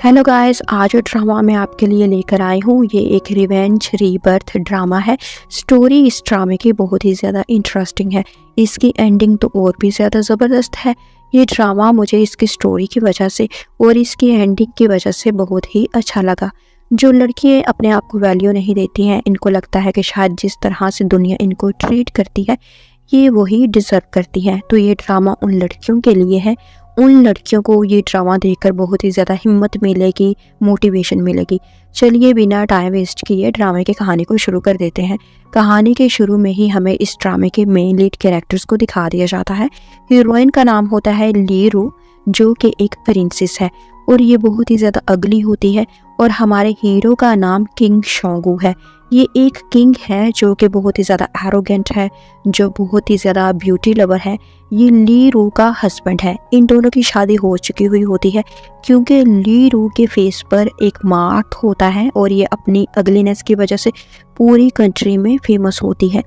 Hello guys, आज जो drama मैं आपके लिए लेकर आई हूँ ये एक रिवेंज रीबर्थ ड्रामा है। स्टोरी इस ड्रामे की बहुत ही ज़्यादा इंटरेस्टिंग है। इसकी एंडिंग तो और भी ज़्यादा ज़बरदस्त है। ये ड्रामा मुझे इसकी स्टोरी की वजह से और इसकी एंडिंग की वजह से बहुत ही अच्छा लगा। जो लड़कियाँ अपने आप को वैल्यू नहीं देती हैं, इनको लगता है कि शायद जिस तरह से दुनिया इनको ट्रीट करती है ये वही डिज़र्व करती हैं, तो ये ड्रामा उन लड़कियों के लिए है। उन लड़कियों को ये ड्रामा देखकर बहुत ही ज़्यादा हिम्मत मिलेगी, मोटिवेशन मिलेगी। चलिए बिना टाइम वेस्ट किए ड्रामे की कहानी को शुरू कर देते हैं। कहानी के शुरू में ही हमें इस ड्रामे के मेन लीड कैरेक्टर्स को दिखा दिया जाता है। हीरोइन का नाम होता है ली रू, जो कि एक प्रिंसेस है और ये बहुत ही ज़्यादा अगली होती है। और हमारे हीरो का नाम किंग शोंगू है। ये एक किंग है जो कि बहुत ही ज़्यादा एरोगेंट है, जो बहुत ही ज़्यादा ब्यूटी लवर है। ये ली रू का हस्बैंड है। इन दोनों की शादी हो चुकी हुई होती है क्योंकि ली रू के फेस पर एक मार्क होता है और ये अपनी अगलीनेस की वजह से पूरी कंट्री में फेमस होती है।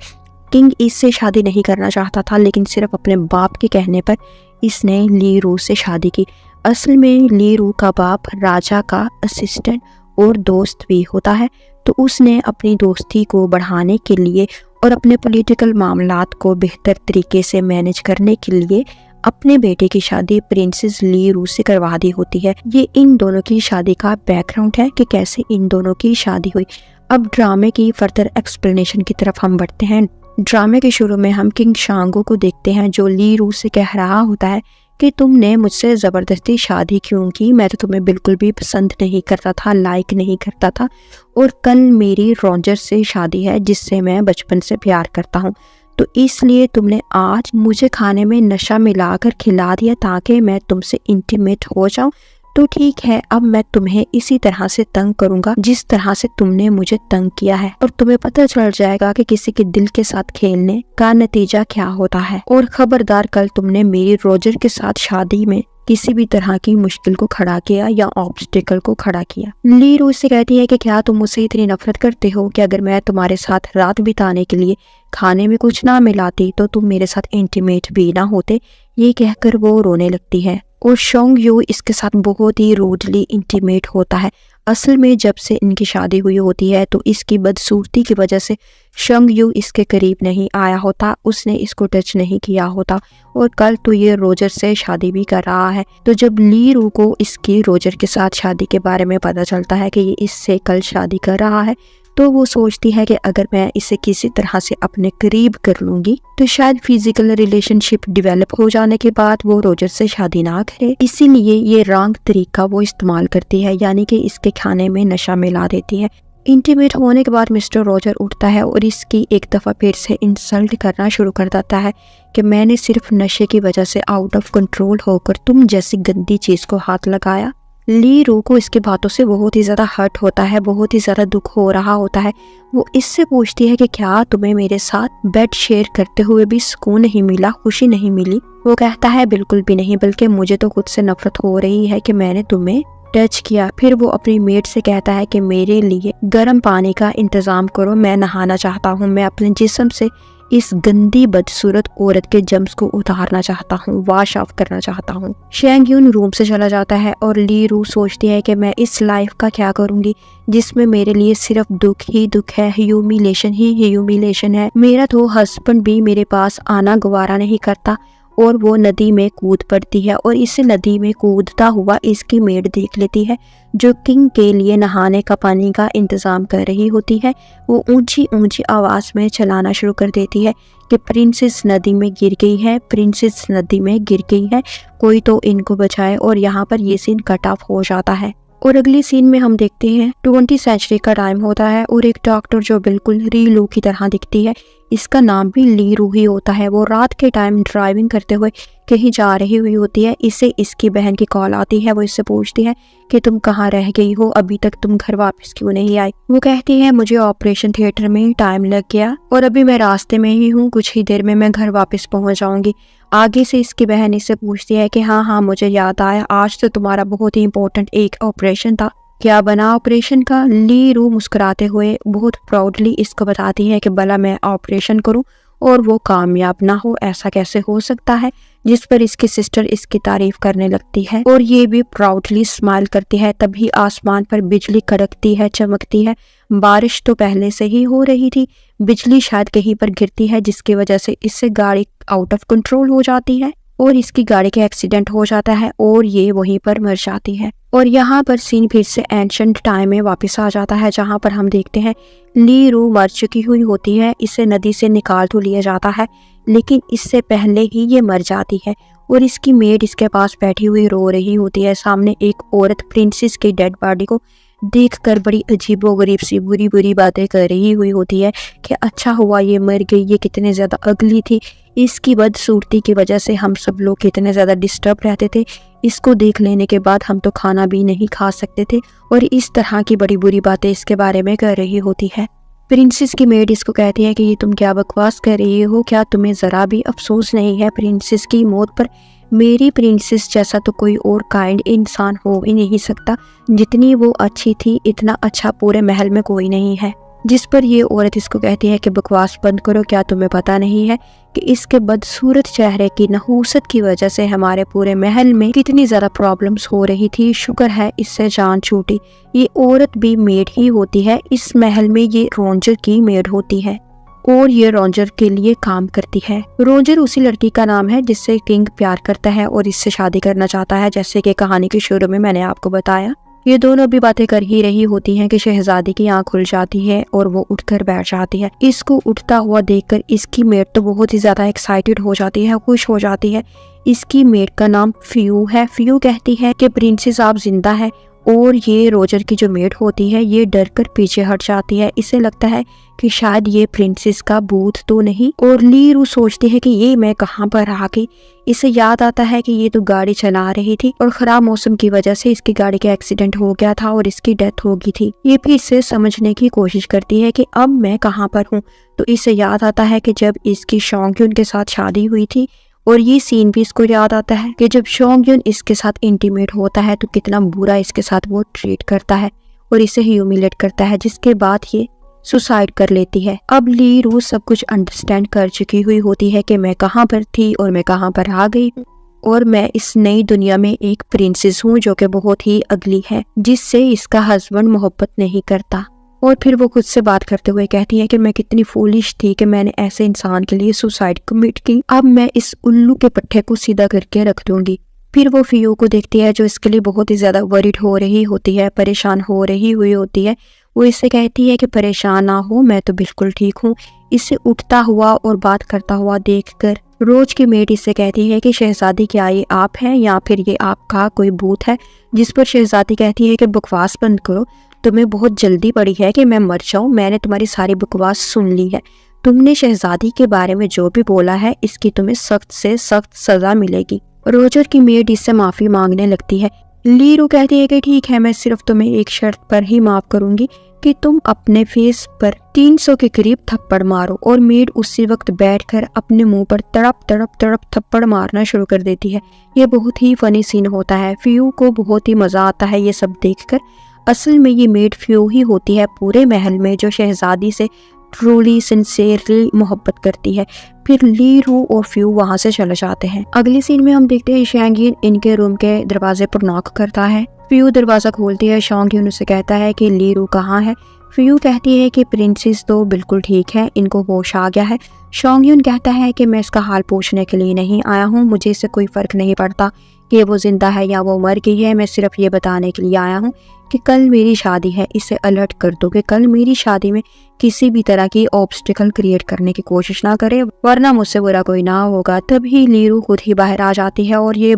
किंग इससे शादी नहीं करना चाहता था, लेकिन सिर्फ अपने बाप के कहने पर इसने ली रू से शादी की। असल में ली रू का बाप राजा का असिस्टेंट और दोस्त भी होता है, तो उसने अपनी दोस्ती को बढ़ाने के लिए और अपने पॉलिटिकल मामलात को बेहतर तरीके से मैनेज करने के लिए अपने बेटे की शादी प्रिंसेस ली रू से करवा दी होती है। ये इन दोनों की शादी का बैकग्राउंड है कि कैसे इन दोनों की शादी हुई। अब ड्रामे की फर्दर एक्सप्लेनेशन की तरफ हम बढ़ते हैं। ड्रामे के शुरू में हम किंग शांगो को देखते हैं, जो ली रू से कह रहा होता है कि तुमने मुझसे ज़बरदस्ती शादी क्यों की, मैं तो तुम्हें बिल्कुल भी पसंद नहीं करता था, लाइक नहीं करता था, और कल मेरी रॉजर से शादी है जिससे मैं बचपन से प्यार करता हूँ, तो इसलिए तुमने आज मुझे खाने में नशा मिलाकर खिला दिया ताकि मैं तुमसे इंटीमेट हो जाऊँ। तो ठीक है, अब मैं तुम्हें इसी तरह से तंग करूंगा जिस तरह से तुमने मुझे तंग किया है, और तुम्हें पता चल जाएगा कि किसी के दिल के साथ खेलने का नतीजा क्या होता है। और खबरदार, कल तुमने मेरी रोजर के साथ शादी में किसी भी तरह की मुश्किल को खड़ा किया या ऑब्स्टिकल को खड़ा किया। ली रू से कहती है कि क्या तुम मुझसे इतनी नफरत करते हो कि अगर मैं तुम्हारे साथ रात बिताने के लिए खाने में कुछ ना मिलाती तो तुम मेरे साथ इंटीमेट भी ना होते। ये कहकर वो रोने लगती है और शोंग यू इसके साथ बहुत ही रूडली इंटीमेट होता है। असल में जब से इनकी शादी हुई होती है तो इसकी बदसूरती की वजह से शोंग यू इसके करीब नहीं आया होता, उसने इसको टच नहीं किया होता, और कल तो ये रोजर से शादी भी कर रहा है। तो जब ली रू को इसकी रोजर के साथ शादी के बारे में पता चलता है कि ये इससे कल शादी कर रहा है, तो वो सोचती है कि अगर मैं इसे किसी तरह से अपने करीब कर लूंगी तो शायद फिजिकल रिलेशनशिप डेवलप हो जाने के बाद वो रोजर से शादी ना करे। इसीलिए ये रॉन्ग तरीका वो इस्तेमाल करती है, यानी कि इसके खाने में नशा मिला देती है। इंटीमेट होने के बाद मिस्टर रोजर उठता है और इसकी एक दफ़ा फिर से इंसल्ट करना शुरू कर देता है कि मैंने सिर्फ नशे की वजह से आउट ऑफ कंट्रोल होकर तुम जैसी गंदी चीज़ को हाथ लगाया। ली रू को इसके बातों से बहुत ही ज़्यादा हर्ट होता है, बहुत ही ज़्यादा दुख हो रहा होता है। वो इससे पूछती है कि क्या तुम्हें मेरे साथ बेड शेयर करते हुए भी सुकून नहीं मिला, खुशी नहीं मिली? वो कहता है बिल्कुल भी नहीं, बल्कि मुझे तो खुद से नफरत हो रही है कि मैंने तुम्हें टच किया। फिर वो अपनी मेट से कहता है कि मेरे लिए गर्म पानी का इंतज़ाम करो, मैं नहाना चाहता हूँ, मैं अपने जिस्म से इस गंदी बदसूरत औरत के जम्स को उतारना चाहता हूँ, वॉश ऑफ करना चाहता हूँ। शेंग यून रूम से चला जाता है और ली रू सोचती है कि मैं इस लाइफ का क्या करूँगी जिसमें मेरे लिए सिर्फ दुख ही दुख है, ह्यूमिलेशन ही ह्यूमिलेशन है। मेरा तो हस्बैंड भी मेरे पास आना गवारा नहीं करता। और वो नदी में कूद पड़ती है और इस नदी में कूदता हुआ इसकी मेड देख लेती है, जो किंग के लिए नहाने का पानी का इंतज़ाम कर रही होती है। वो ऊंची ऊंची आवाज़ में चलाना शुरू कर देती है कि प्रिंसेस नदी में गिर गई है, प्रिंसेस नदी में गिर गई है, कोई तो इनको बचाए। और यहाँ पर ये सीन कट ऑफ हो जाता है और अगली सीन में हम देखते हैं 20वीं सेंचुरी का टाइम होता है और एक डॉक्टर जो बिल्कुल री लू की तरह दिखती है, इसका नाम भी ली रू ही होता है। वो रात के टाइम ड्राइविंग करते हुए कहीं जा रही हुई होती है। इसे इसकी बहन की कॉल आती है। वो इससे पूछती है कि तुम कहाँ रह गई हो, अभी तक तुम घर वापस क्यों नहीं आई? वो कहती है मुझे ऑपरेशन थिएटर में टाइम लग गया और अभी मैं रास्ते में ही हूँ, कुछ ही देर में मैं घर वापस पहुँच जाऊँगी। आगे से इसकी बहन इससे पूछती है कि हाँ मुझे याद आया, आज तो तुम्हारा बहुत ही इंपॉर्टेंट एक ऑपरेशन था, क्या बना ऑपरेशन का? ली रू मुस्कुराते हुए बहुत प्राउडली इसको बताती है कि भला मैं ऑपरेशन करूं और वो कामयाब ना हो, ऐसा कैसे हो सकता है। जिस पर इसकी सिस्टर इसकी तारीफ करने लगती है और ये भी प्राउडली स्माइल करती है। तभी आसमान पर बिजली कड़कती है, चमकती है। बारिश तो पहले से ही हो रही थी, बिजली शायद कहीं पर गिरती है जिसकी वजह से इससे गाड़ी आउट ऑफ कंट्रोल हो जाती है और इसकी गाड़ी का एक्सीडेंट हो जाता है और ये वहीं पर मर जाती है। और यहाँ पर सीन फिर से एंशंट टाइम में वापस आ जाता है, जहाँ पर हम देखते हैं ली रू मर चुकी हुई होती है। इसे नदी से निकाल तो लिया जाता है, लेकिन इससे पहले ही ये मर जाती है और इसकी मेड इसके पास बैठी हुई रो रही होती है। सामने एक औरत प्रिंसेस की डेड बॉडी को देखकर बड़ी अजीबोगरीब सी बुरी बुरी बातें कर रही हुई होती है कि अच्छा हुआ ये मर गई, ये कितने ज़्यादा अगली थी, इसकी बदसूरती की वजह से हम सब लोग कितने ज़्यादा डिस्टर्ब रहते थे, इसको देख लेने के बाद हम तो खाना भी नहीं खा सकते थे। और इस तरह की बड़ी बुरी बातें इसके बारे में कर रही होती है। प्रिंसेस की मेड इसको कहती है कि ये तुम क्या बकवास कर रही हो, क्या तुम्हें ज़रा भी अफसोस नहीं है प्रिंसेस की मौत पर। मेरी प्रिंसेस जैसा तो कोई और काइंड इंसान हो ही नहीं सकता, जितनी वो अच्छी थी इतना अच्छा पूरे महल में कोई नहीं है। जिस पर ये औरत इसको कहती है कि बकवास बंद करो, क्या तुम्हें पता नहीं है कि इसके बदसूरत चेहरे की नहूसत की वजह से हमारे पूरे महल में कितनी ज़्यादा प्रॉब्लम्स हो रही थी। शुक्र है इससे जान छूटी। ये औरत भी मेड ही होती है, इस महल में ये रोंजर की मेड होती है और ये रोंजर के लिए काम करती है। रोंजर उसी लड़की का नाम है जिससे किंग प्यार करता है और इससे शादी करना चाहता है, जैसे कि कहानी के शुरू में मैंने आपको बताया। ये दोनों भी बातें कर ही रही होती हैं कि शहजादी की आंख खुल जाती है और वो उठकर बैठ जाती है। इसको उठता हुआ देखकर इसकी मेड तो बहुत ही ज्यादा एक्साइटेड हो जाती है, खुश हो जाती है। इसकी मेड का नाम फ्यू है। फ्यू कहती है कि प्रिंसेस आप जिंदा है और ये रोजर की जो मेड होती है ये डर कर पीछे हट जाती है। इसे लगता है कि शायद ये प्रिंसेस का भूत तो नहीं। और ली रू सोचती है कि ये मैं कहाँ पर आ गई। इसे याद आता है कि ये तो गाड़ी चला रही थी और खराब मौसम की वजह से इसकी गाड़ी का एक्सीडेंट हो गया था और इसकी डेथ हो गई थी। ये भी इसे समझने की कोशिश करती है कि अब मैं कहाँ पर हूँ। तो इसे याद आता है कि जब इसकी शॉन्ग्युन के साथ शादी हुई थी और ये सीन भी इसको याद आता है कि जब शॉन्ग्युन इसके साथ इंटीमेट होता है तो कितना बुरा इसके साथ वो ट्रीट करता है और इसे ह्यूमिलेट करता है, जिसके बाद ये सुसाइड कर लेती है। अब ली रू सब कुछ अंडरस्टैंड कर चुकी हुई होती है कि मैं कहाँ पर थी और मैं कहाँ पर आ गई हूँ और मैं इस नई दुनिया में एक प्रिंसेस हूँ जो कि बहुत ही अगली है, जिससे इसका हस्बैंड मोहब्बत नहीं करता। और फिर वो खुद से बात करते हुए कहती है कि मैं कितनी फूलिश थी कि मैंने ऐसे इंसान के लिए सुसाइड कमिट की। अब मैं इस उल्लू के पट्टे को सीधा करके रख दूंगी। फिर वो फियो को देखती है जो इसके लिए बहुत ही ज्यादा वरीड हो रही होती है, परेशान हो रही हुई होती है। वो इससे कहती है कि परेशान ना हो, मैं तो बिल्कुल ठीक हूँ। इसे उठता हुआ और बात करता हुआ देखकर रोज की मेड इससे कहती है कि शहजादी क्या ये आप हैं या फिर ये आपका कोई भूत है। जिस पर शहजादी कहती है कि बकवास बंद करो, तुम्हें बहुत जल्दी पड़ी है कि मैं मर जाऊं। मैंने तुम्हारी सारी बकवास सुन ली है। तुमने शहजादी के बारे में जो भी बोला है इसकी तुम्हें सख्त से सख्त सजा मिलेगी। रोजर की मेड इससे माफी मांगने लगती है। ली रू कहती है कि ठीक है, मैं सिर्फ तुम्हें एक शर्त पर ही माफ करूंगी कि तुम अपने फेस पर 300 के करीब थप्पड़ मारो। और मेड उसी वक्त बैठकर अपने मुंह पर तड़प तड़प तड़प थप्पड़ मारना शुरू कर देती है। ये बहुत ही फनी सीन होता है। फ्यू को बहुत ही मजा आता है ये सब देखकर। असल में ये मेड फ्यू ही होती है पूरे महल में जो शहजादी से ट्रूली सिंसियरली मोहब्बत करती है। फिर ली रू और फ्यू वहां से चले जाते हैं। अगले सीन में हम देखते हैं शॉन्ग्युन इनके रूम के दरवाजे पर नॉक करता है। फ्यू दरवाजा खोलती है। शॉन्ग्युन उसे कहता है कि ली रू कहाँ है। फ्यू कहती है कि प्रिंसेस तो बिल्कुल ठीक है, इनको होश आ गया है। शॉन्ग्युन कहता है कि मैं इसका हाल पूछने के लिए नहीं आया हूँ, मुझे इससे कोई फर्क नहीं पड़ता कि वो जिंदा है या वो मर गई है। मैं सिर्फ ये बताने के लिए आया हूँ कि कल मेरी शादी है। इसे अलर्ट कर दो कि कल मेरी शादी में किसी भी तरह की ऑब्स्टिकल क्रिएट करने की कोशिश ना करे, वरना मुझसे बुरा कोई ना होगा। तभी ली रू खुद ही बाहर आ जाती है और ये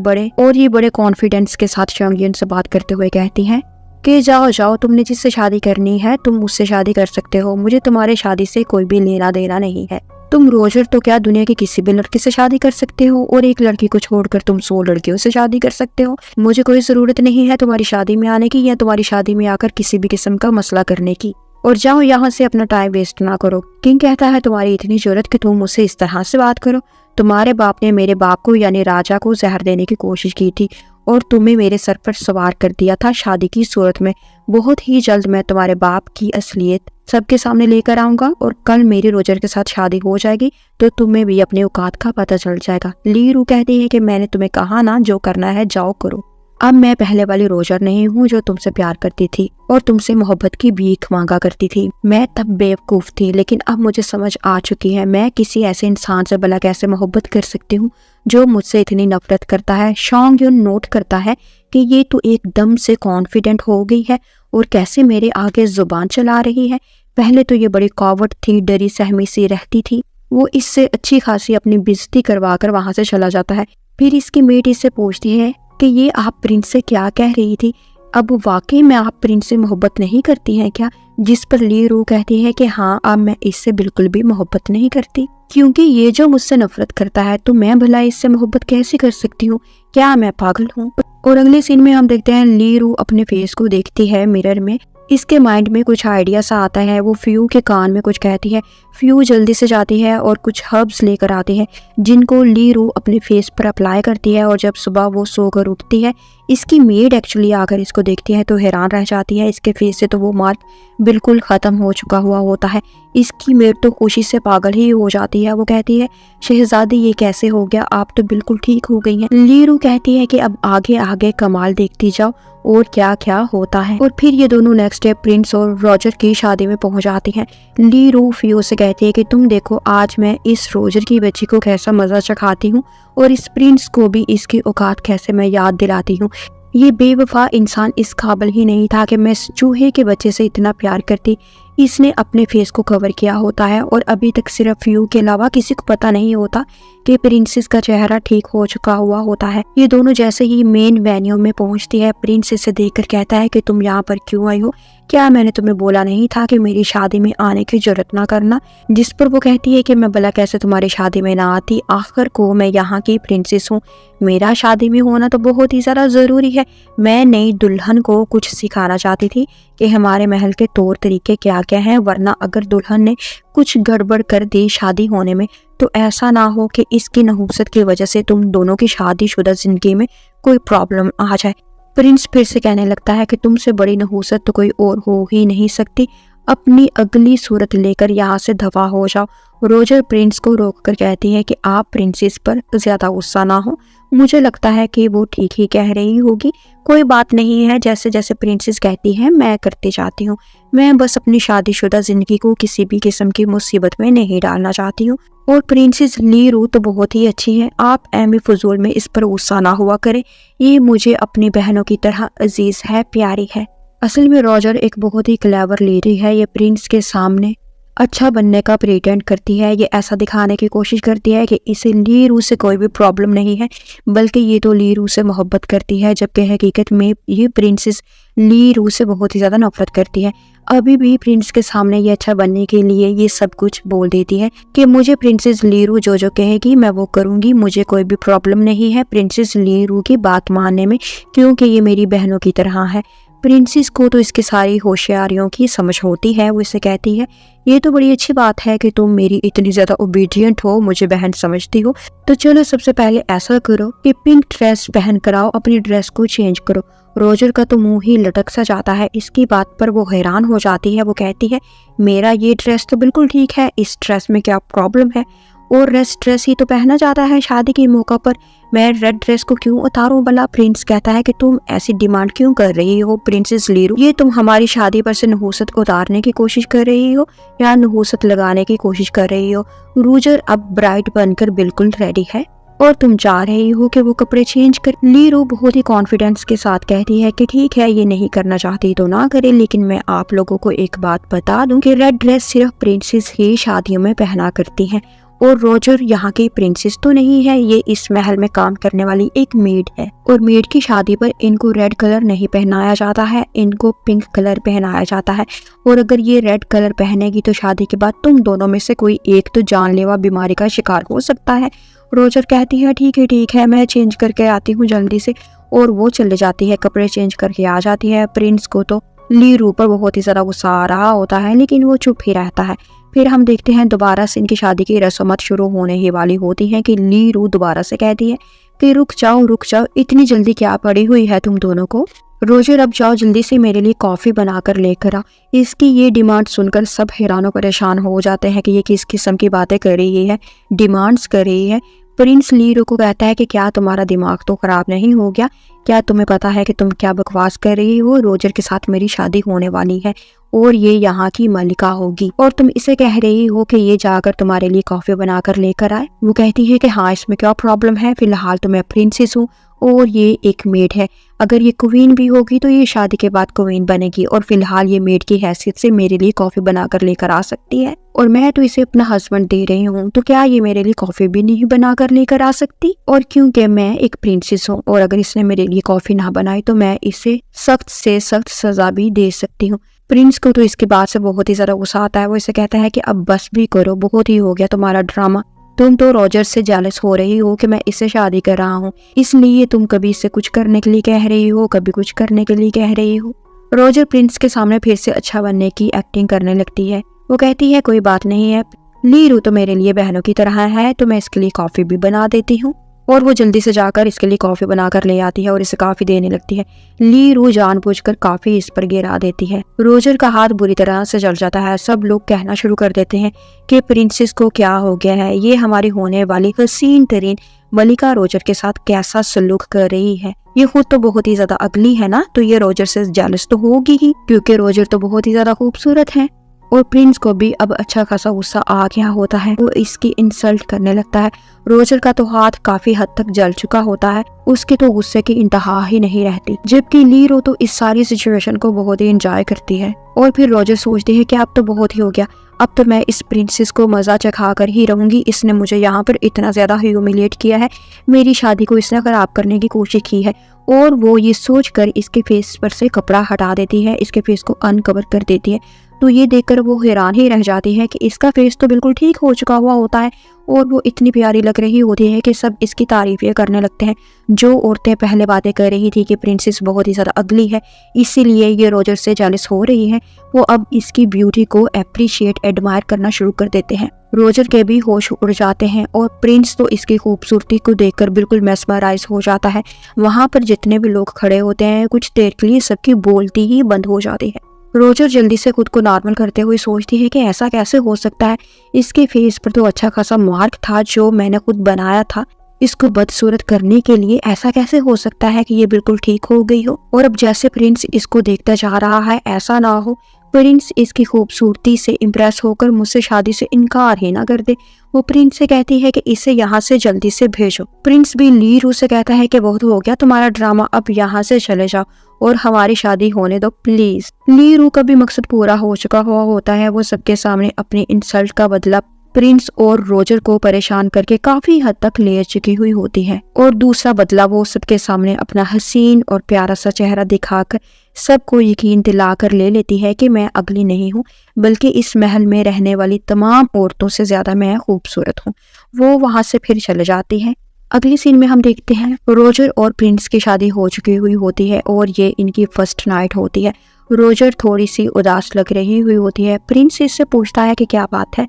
बड़े कॉन्फिडेंस के साथ शॉन्ग्युन से बात करते हुए कहती है कि जाओ जाओ, तुमने जिससे शादी करनी है तुम मुझसे शादी कर सकते हो। मुझे तुम्हारी शादी से कोई भी लेना देना नहीं है। तुम रोजर तो क्या दुनिया की किसी भी लड़की से शादी कर सकते हो और एक लड़की को छोड़कर तुम 100 लड़कियों से शादी कर सकते हो। मुझे कोई जरूरत नहीं है तुम्हारी शादी में आने की या तुम्हारी शादी में आकर किसी भी किस्म का मसला करने की। और जाओ यहाँ से, अपना टाइम वेस्ट ना करो। किंग कहता है तुम्हारी इतनी जरूरत कि तुम मुझसे इस तरह से बात करो। तुम्हारे बाप ने मेरे बाप को यानी राजा को जहर देने की कोशिश की थी और तुम्हें मेरे सर पर सवार कर दिया था शादी की सूरत में। बहुत ही जल्द मैं तुम्हारे बाप की असलियत सबके सामने लेकर आऊंगा और कल मेरी रोजर के साथ शादी हो जाएगी तो तुम्हें भी अपने औकात का पता चल जाएगा। ली रू कहती है कि मैंने तुम्हें कहा ना, जो करना है जाओ करो। अब मैं पहले वाली रोजर नहीं हूँ जो तुमसे प्यार करती थी और तुमसे मोहब्बत की भीख मांगा करती थी। मैं तब बेवकूफ थी, लेकिन अब मुझे समझ आ चुकी है मैं किसी ऐसे इंसान से भला कैसे मोहब्बत कर सकती हूँ जो मुझसे इतनी नफरत करता है। शॉन्ग यून नोट करता है कि ये तो एकदम से कॉन्फिडेंट हो गई है और कैसे मेरे आगे जुबान चला रही है। पहले तो ये बड़ी कावड़ थी, डरी सहमी सी रहती थी। वो इससे अच्छी खासी अपनी बेइज्जती करवा कर वहां से चला जाता है। फिर इसकी मेट इससे पूछती है कि ये आप प्रिंस से क्या कह रही थी? अब वाकई में आप प्रिंस से मोहब्बत नहीं करती हैं क्या? जिस पर ली रू कहती है कि हाँ, अब मैं इससे बिल्कुल भी मोहब्बत नहीं करती, क्योंकि ये जो मुझसे नफरत करता है तो मैं भला इससे मोहब्बत कैसे कर सकती हूँ? क्या मैं पागल हूँ? और अगले सीन में हम देखते हैं ली रू अपने फेस को देखती है मिरर में। इसके माइंड में कुछ आइडिया सा आता है। वो फ्यू के कान में कुछ कहती है। फ्यू जल्दी से जाती है और कुछ हर्ब्स लेकर आती है जिनको ली रू अपने फेस पर अप्लाई करती है। और जब सुबह वो सोकर उठती है, इसकी मेड एक्चुअली आकर इसको देखती है तो हैरान रह जाती है। इसके फेस से तो वो मार्क बिल्कुल ख़त्म हो चुका हुआ होता है। इसकी मेड तो खुशी से पागल ही हो जाती है। वो कहती है, शहजादी ये कैसे हो गया? आप तो बिल्कुल ठीक हो गई हैं। ली रू कहती है कि अब आगे आगे कमाल देखती जाओ और क्या क्या होता है। और फिर ये दोनों नेक्स्ट डे प्रिंस और रॉजर की शादी में पहुंच जाती हैं। ली रू फियो से कहती है कि तुम देखो आज मैं इस रॉजर की बच्ची को कैसा मजा चखाती हूँ और इस प्रिंस को भी इसकी औकात कैसे मैं याद दिलाती हूँ। ये बेवफा इंसान इस काबिल ही नहीं था कि मैं चूहे के बच्चे से इतना प्यार करती। इसने अपने फेस को कवर किया होता है और अभी तक सिर्फ फ्यू के अलावा किसी को पता नहीं होता कि प्रिंसेस का चेहरा ठीक हो चुका हुआ होता है। ये दोनों जैसे ही मेन वेन्यू में पहुंचती है, प्रिंसेस से देखकर कहता है कि तुम यहाँ पर क्यों आई हो? क्या मैंने तुम्हें बोला नहीं था कि मेरी शादी में आने की जरूरत ना करना? जिस पर वो कहती है कि मैं भला कैसे तुम्हारी शादी में ना आती, आखिर को मैं यहाँ की प्रिंसेस हूँ, मेरा शादी में होना तो बहुत ही ज़्यादा ज़रूरी है। मैं नई दुल्हन को कुछ सिखाना चाहती थी कि हमारे महल के तौर तरीके क्या क्या हैं, वरना अगर दुल्हन ने कुछ गड़बड़ कर दी शादी होने में तो ऐसा ना हो कि इसकी नहुसत की वजह से तुम दोनों की शादीशुदा जिंदगी में कोई प्रॉब्लम आ जाए। प्रिंस फिर से कहने लगता है कि तुमसे बड़ी नहुसत तो कोई और हो ही नहीं सकती, अपनी अगली सूरत लेकर यहाँ से दफा हो जाओ। रोजर प्रिंस को रोककर कहती है कि आप प्रिंसेस पर ज्यादा गुस्सा ना हो, मुझे लगता है कि वो ठीक ही कह रही होगी, कोई बात नहीं है। जैसे जैसे प्रिंसेस कहती है मैं करती जाती हूँ, मैं बस अपनी शादीशुदा जिंदगी को किसी भी किस्म की मुसीबत में नहीं डालना चाहती हूँ। और प्रिंसेस ली रू तो बहुत ही अच्छी है, आप एमी फजूल में इस पर गुस्सा ना हुआ करें, ये मुझे अपनी बहनों की तरह अजीज है, प्यारी है। असल में रॉजर एक बहुत ही क्लेवर लेडी है। ये प्रिंस के सामने अच्छा बनने का प्रिटेंड करती है, ये ऐसा दिखाने की कोशिश करती है कि इसे ली रू से कोई भी प्रॉब्लम नहीं है, बल्कि ये तो ली रू से मोहब्बत करती है, जबकि हकीकत में ये प्रिंसेस ली रू से बहुत ही ज़्यादा नफरत करती है। अभी भी प्रिंस के सामने ये अच्छा बनने के लिए ये सब कुछ बोल देती है कि मुझे प्रिंसेस ली रू जो कहेगी मैं वो करूँगी, मुझे कोई भी प्रॉब्लम नहीं है प्रिंसेस ली रू की बात मानने में, क्योंकि ये मेरी बहनों की तरह है। प्रिंसेस को तो इसकी सारी होशियारियों की समझ होती है। वो इसे कहती है, ये तो बड़ी अच्छी बात है कि तुम मेरी इतनी ज़्यादा ओबीडियंट हो, मुझे बहन समझती हो, तो चलो सबसे पहले ऐसा करो कि पिंक ड्रेस पहन कर आओ, अपनी ड्रेस को चेंज करो। रोजर का तो मुंह ही लटक सा जाता है। इसकी बात पर वो हैरान हो जाती है। वो कहती है, मेरा ये ड्रेस तो बिल्कुल ठीक है, इस ड्रेस में क्या प्रॉब्लम है? और रेड ड्रेस ही तो पहना जाता है शादी के मौका पर, मैं रेड ड्रेस को क्यों उतारूं भला? प्रिंस कहता है कि तुम ऐसी डिमांड क्यों कर रही हो प्रिंसेस ली रू? ये तुम हमारी शादी पर से नहुसत को उतारने की कोशिश कर रही हो या नहुसत लगाने की कोशिश कर रही हो? रोजर अब ब्राइड बनकर बिल्कुल रेडी है और तुम चाह रही हो कि वो कपड़े चेंज कर। ली रू बहुत ही कॉन्फिडेंस के साथ कहती है कि ठीक है, ये नहीं करना चाहती तो ना करे, लेकिन मैं आप लोगों को एक बात बता दूं कि रेड ड्रेस सिर्फ प्रिंसेस ही शादियों में पहना करती हैं और रोजर यहाँ की प्रिंसेस तो नहीं है, ये इस महल में काम करने वाली एक मेड है और मेड की शादी पर इनको रेड कलर नहीं पहनाया जाता है, इनको पिंक कलर पहनाया जाता है। और अगर ये रेड कलर पहनेगी तो शादी के बाद तुम दोनों में से कोई एक तो जानलेवा बीमारी का शिकार हो सकता है। रोजर कहती है, ठीक है, मैं चेंज करके आती हूँ जल्दी से, और वो चले जाती है, कपड़े चेंज करके आ जाती है। प्रिंस को तो ली रू पर बहुत ही ज्यादा गुस्सा आ रहा होता है, लेकिन वो चुप ही रहता है। फिर हम देखते हैं दोबारा से इनकी शादी की रस्मत शुरू होने ही वाली होती है कि ली रू दोबारा से कहती है कि रुक जाओ, इतनी जल्दी क्या पड़ी हुई है तुम दोनों को। रोजर अब जाओ जल्दी से मेरे लिए कॉफी बनाकर लेकर आ। इसकी ये डिमांड सुनकर सब हैरान परेशान हो जाते हैं कि ये किस किस्म की बातें कर रही है, डिमांड्स कर रही है। प्रिंस लीरो को कहता है कि क्या तुम्हारा दिमाग तो खराब नहीं हो गया, क्या तुम्हें पता है कि तुम क्या बकवास कर रही हो। रोजर के साथ मेरी शादी होने वाली है और ये यहाँ की मलिका होगी, और तुम इसे कह रही हो कि ये जाकर तुम्हारे लिए कॉफी बनाकर लेकर आए। वो कहती है कि हाँ, इसमें क्या प्रॉब्लम है, फिलहाल तो मैं प्रिंसेस हूँ और ये एक मेड है। अगर ये क्वीन भी होगी तो ये शादी के बाद क्वीन बनेगी, और फिलहाल ये मेड की हैसियत से मेरे लिए कॉफी बनाकर लेकर आ सकती है, और मैं तो इसे अपना हस्बैंड दे रही हूँ, तो क्या ये मेरे लिए कॉफी भी नहीं बनाकर लेकर आ सकती। और क्योंकि मैं एक प्रिंसेस हूँ और अगर इसने मेरे लिए कॉफी ना बनाई तो मैं इसे सख्त से सख्त सजा भी दे सकती हूँ। प्रिंस को तो इसके बाद से बहुत ही ज्यादा गुस्सा आता है। वो इसे कहता है कि अब बस भी करो, बहुत ही हो गया तुम्हारा ड्रामा। तुम तो रॉजर से जेलस हो रही हो कि मैं इससे शादी कर रहा हूँ, इसलिए तुम कभी इससे कुछ करने के लिए कह रही हो, कभी कुछ करने के लिए कह रही हो। रॉजर प्रिंस के सामने फिर से अच्छा बनने की एक्टिंग करने लगती है। वो कहती है कोई बात नहीं है, लीरू तो मेरे लिए बहनों की तरह है, तो मैं इसके लिए कॉफी भी बना देती हूँ। और वो जल्दी से जाकर इसके लिए कॉफी बनाकर ले आती है और इसे काफी देने लगती है। लीरू जानबूझकर काफी इस पर गिरा देती है। रोजर का हाथ बुरी तरह से जल जाता है। सब लोग कहना शुरू कर देते हैं कि प्रिंसेस को क्या हो गया है, ये हमारी होने वाली हसीन तरीन मलिका रोजर के साथ कैसा सलूक कर रही है। ये खुद तो बहुत ही ज्यादा अगली है ना, तो ये रोजर से जेलस तो होगी ही, क्योंकि रोजर तो बहुत ही ज्यादा खूबसूरत है। और प्रिंस को भी अब अच्छा खासा गुस्सा आ गया होता है। वो इसकी इंसल्ट करने लगता है। रोजर का तो हाथ काफी हद तक जल चुका होता है, उसके तो गुस्से की इंतहा ही नहीं रहती, जबकि लीरो तो इस सारी सिचुएशन को बहुत ही एंजॉय करती है। और फिर रोजर सोचती है कि अब तो बहुत ही हो गया, अब तो मैं इस प्रिंसेस को मजा चखा कर ही रहूंगी। इसने मुझे यहाँ पर इतना ज्यादा ह्यूमिलिएट किया है, मेरी शादी को इसने खराब करने की कोशिश की है। और वो ये सोचकर इसके फेस पर से कपड़ा हटा देती है, इसके फेस को अनकवर कर देती है। तो ये देखकर वो हैरान ही रह जाती है कि इसका फेस तो बिल्कुल ठीक हो चुका हुआ होता है और वो इतनी प्यारी लग रही होती है कि सब इसकी तारीफें करने लगते हैं। जो औरतें पहले बातें कर रही थी कि प्रिंसेस बहुत ही ज़्यादा अगली है, इसीलिए ये रोजर से जेलस हो रही है, वो अब इसकी ब्यूटी को एप्रिशिएट एडमायर करना शुरू कर देते हैं। रोजर के भी होश उड़ जाते हैं और प्रिंस तो इसकी खूबसूरती को देखकर बिल्कुल मेस्मराइज हो जाता है। वहाँ पर जितने भी लोग खड़े होते हैं, कुछ देर के लिए सबकी बोलती ही बंद हो जाती है। रोजर जल्दी से खुद को नॉर्मल करते हुए सोचती है कि ऐसा कैसे हो सकता है, इसके फेस पर तो अच्छा खासा मार्क था जो मैंने खुद बनाया था, इसको बदसूरत करने के लिए ऐसा कैसे हो सकता है कि ये बिल्कुल ठीक हो गई हो। और अब जैसे प्रिंस इसको देखता जा रहा है, ऐसा ना हो प्रिंस इसकी खूबसूरती से इम्प्रेस होकर मुझसे शादी से इनकार ही ना कर दे। वो प्रिंस से कहती है कि इसे यहाँ से जल्दी से भेजो। प्रिंस भी लीरू से कहता है कि बहुत हो गया तुम्हारा ड्रामा, अब यहाँ से चले जाओ और हमारी शादी होने दो प्लीज। लीरू का भी मकसद पूरा हो चुका हुआ होता है। वो सबके सामने अपनी इंसल्ट का बदला प्रिंस और रोजर को परेशान करके काफी हद तक ले चुकी हुई होती है, और दूसरा बदला वो सबके सामने अपना हसीन और प्यारा सा चेहरा दिखाकर सबको यकीन दिलाकर ले लेती है कि मैं अगली नहीं हूँ, बल्कि इस महल में रहने वाली तमाम औरतों से ज्यादा मैं खूबसूरत हूँ। वो वहां से फिर चले जाती है। अगली सीन में हम देखते हैं रोजर और प्रिंस की शादी हो चुकी हुई होती है और ये इनकी फर्स्ट नाइट होती है। रोजर थोड़ी सी उदास लग रही हुई होती है। प्रिंस इससे पूछता है कि क्या बात है,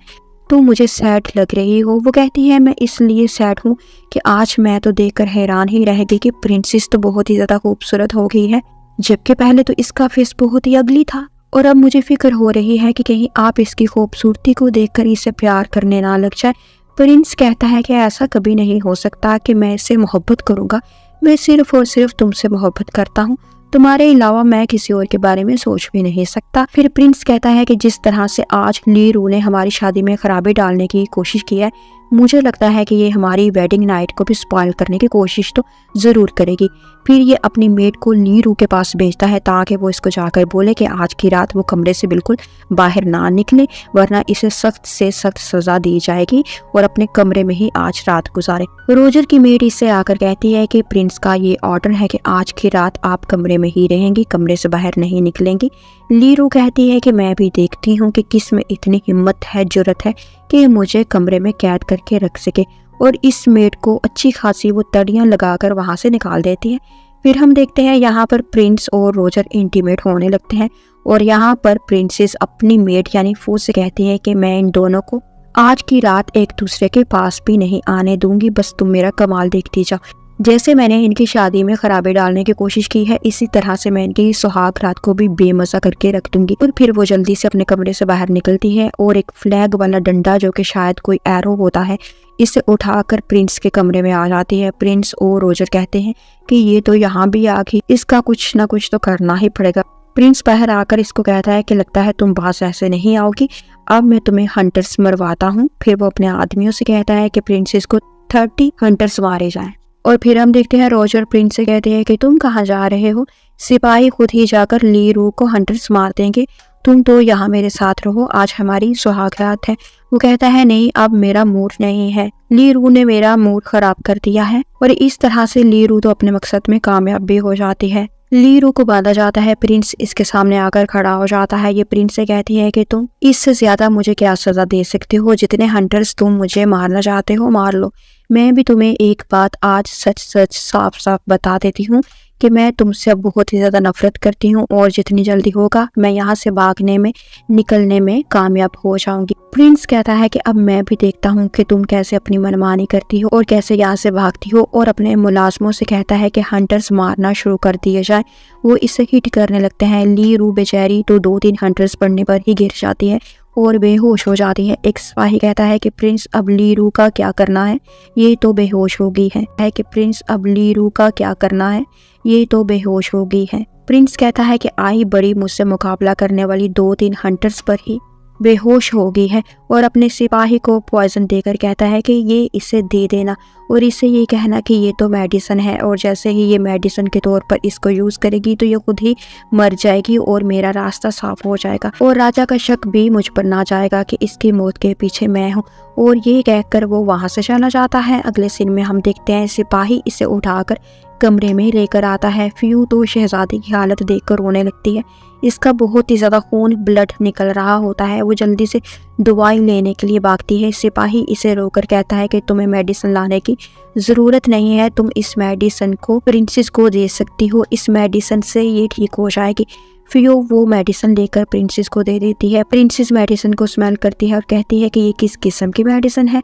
तुम मुझे सैड लग रही हो। वो कहती है मैं इसलिए सैड हूँ कि आज मैं तो देखकर हैरान ही रह गई कि प्रिंसेस तो बहुत ही ज्यादा खूबसूरत हो गई है, जबकि पहले तो इसका फेस बहुत ही अगली था। और अब मुझे फिक्र हो रही है कि कहीं आप इसकी खूबसूरती को देखकर इसे प्यार करने ना लग जाए। प्रिंस कहता है कि ऐसा कभी नहीं हो सकता कि मैं इससे मोहब्बत करूंगा, मैं सिर्फ और सिर्फ तुमसे मोहब्बत करता हूँ, तुम्हारे अलावा मैं किसी और के बारे में सोच भी नहीं सकता। फिर प्रिंस कहता है कि जिस तरह से आज लीरू ने हमारी शादी में खराबी डालने की कोशिश की है, मुझे लगता है कि ये हमारी वेडिंग नाइट को भी स्पॉइल करने की कोशिश तो जरूर करेगी। फिर ये अपनी मेड को लीरू के पास भेजता है ताकि वो इसको जाकर बोले कि आज की रात वो कमरे से बिल्कुल बाहर ना निकले, वरना इसे सख्त से सख्त सजा दी जाएगी और अपने कमरे में ही आज रात गुजारे। रोजर की मेड इससे आकर कहती है कि प्रिंस का ये ऑर्डर है कि आज की रात आप कमरे में ही रहेंगी, कमरे से बाहर नहीं निकलेंगी। लीरू कहती है कि मैं भी देखती हूँ कि किस में इतनी हिम्मत है, जुर्रत है कि मुझे कमरे में कैद करके रख सके, और इस मेड को अच्छी खासी वो तड़ियां लगाकर वहां से निकाल देती है। फिर हम देखते हैं यहाँ पर प्रिंस और रोजर इंटीमेट होने लगते हैं और यहाँ पर प्रिंसेस अपनी मेड यानी फू से कहती है कि मैं इन दोनों को आज की रात एक दूसरे के पास भी नहीं आने दूंगी, बस तुम मेरा कमाल देखती जाओ। जैसे मैंने इनकी शादी में खराबी डालने की कोशिश की है, इसी तरह से मैं इनकी सुहाग रात को भी बेमजा करके रख दूंगी। और फिर वो जल्दी से अपने कमरे से बाहर निकलती है और एक फ्लैग वाला डंडा, जो कि शायद कोई एरो होता है, इसे उठाकर प्रिंस के कमरे में आ जाती है। प्रिंस और रोजर कहते हैं कि ये तो यहाँ भी आ गई, इसका कुछ ना कुछ तो करना ही पड़ेगा। प्रिंस बाहर आकर इसको कहता है कि लगता है तुम बाहर ऐसे नहीं आओगी, अब मैं तुम्हें हंटर्स मरवाता हूँ। फिर वो अपने आदमियों से कहता है कि प्रिंसेस को 30 हंटर्स मारे जाएं। और फिर हम देखते हैं रोजर प्रिंस से कहते हैं कि तुम कहाँ जा रहे हो, सिपाही खुद ही जाकर ली रू को हंटर्स मार देंगे, तुम तो यहाँ मेरे साथ रहो, आज हमारी सुहाग रात है। वो कहता है नहीं, अब मेरा मूड नहीं है, ली रू ने मेरा मूड खराब कर दिया है। और इस तरह से ली रू तो अपने मकसद में कामयाब भी हो जाती है। ली रू को बांधा जाता है, प्रिंस इसके सामने आकर खड़ा हो जाता है। ये प्रिंस से कहती है कि तुम इससे ज्यादा मुझे क्या सजा दे सकते हो, जितने हंटर्स तुम मुझे मारना चाहते हो मार लो। मैं भी तुम्हें एक बात आज सच सच साफ साफ बता देती हूँ कि मैं तुमसे अब बहुत ही ज्यादा नफरत करती हूँ और जितनी जल्दी होगा मैं यहाँ से भागने में निकलने में कामयाब हो जाऊंगी। प्रिंस कहता है कि अब मैं भी देखता हूँ कि तुम कैसे अपनी मनमानी करती हो और कैसे यहाँ से भागती हो। और अपने मुलाजमों से कहता है कि हंटर्स मारना शुरू कर दिए जाए। वो इसे हिट करने लगते हैं। ली रू बेचारी तो 2-3 हंटर्स पड़ने पर ही गिर जाती है और बेहोश हो जाती है। एक सिपाही कहता है कि प्रिंस अब ली रू का क्या करना है, ये तो बेहोश हो गई है कि प्रिंस अब ली रू का क्या करना है, ये तो बेहोश हो गई है। प्रिंस कहता है कि आई बड़ी मुझसे मुकाबला करने वाली 2-3 हंटर्स पर ही बेहोश हो गई है और अपने सिपाही को पॉइजन देकर कहता है कि ये इसे दे देना और इसे ये कहना कि ये तो मेडिसिन है और जैसे ही ये मेडिसिन के तौर पर इसको यूज करेगी तो ये खुद ही मर जाएगी और मेरा रास्ता साफ हो जाएगा और राजा का शक भी मुझ पर ना जाएगा कि इसकी मौत के पीछे मैं हूँ। और ये कहकर वो वहां से चला जाता है। अगले सीन में हम देखते हैं सिपाही इसे उठाकर कमरे में लेकर आता है। फ्यू तो शहजादी की हालत देखकर रोने लगती है। इसका बहुत ही ज्यादा खून ब्लड निकल रहा होता है। वो जल्दी से दवाई लेने के लिए भागती है। सिपाही इसे रोककर कहता है कि तुम्हें मेडिसिन लाने की ज़रूरत नहीं है, तुम इस मेडिसिन को प्रिंसेस को दे सकती हो, इस मेडिसिन से ये ठीक हो जाएगी। फियो वो मेडिसिन लेकर प्रिंसेस को दे देती है। प्रिंसेस मेडिसिन को स्मेल करती है और कहती है कि ये किस किस्म की मेडिसिन है,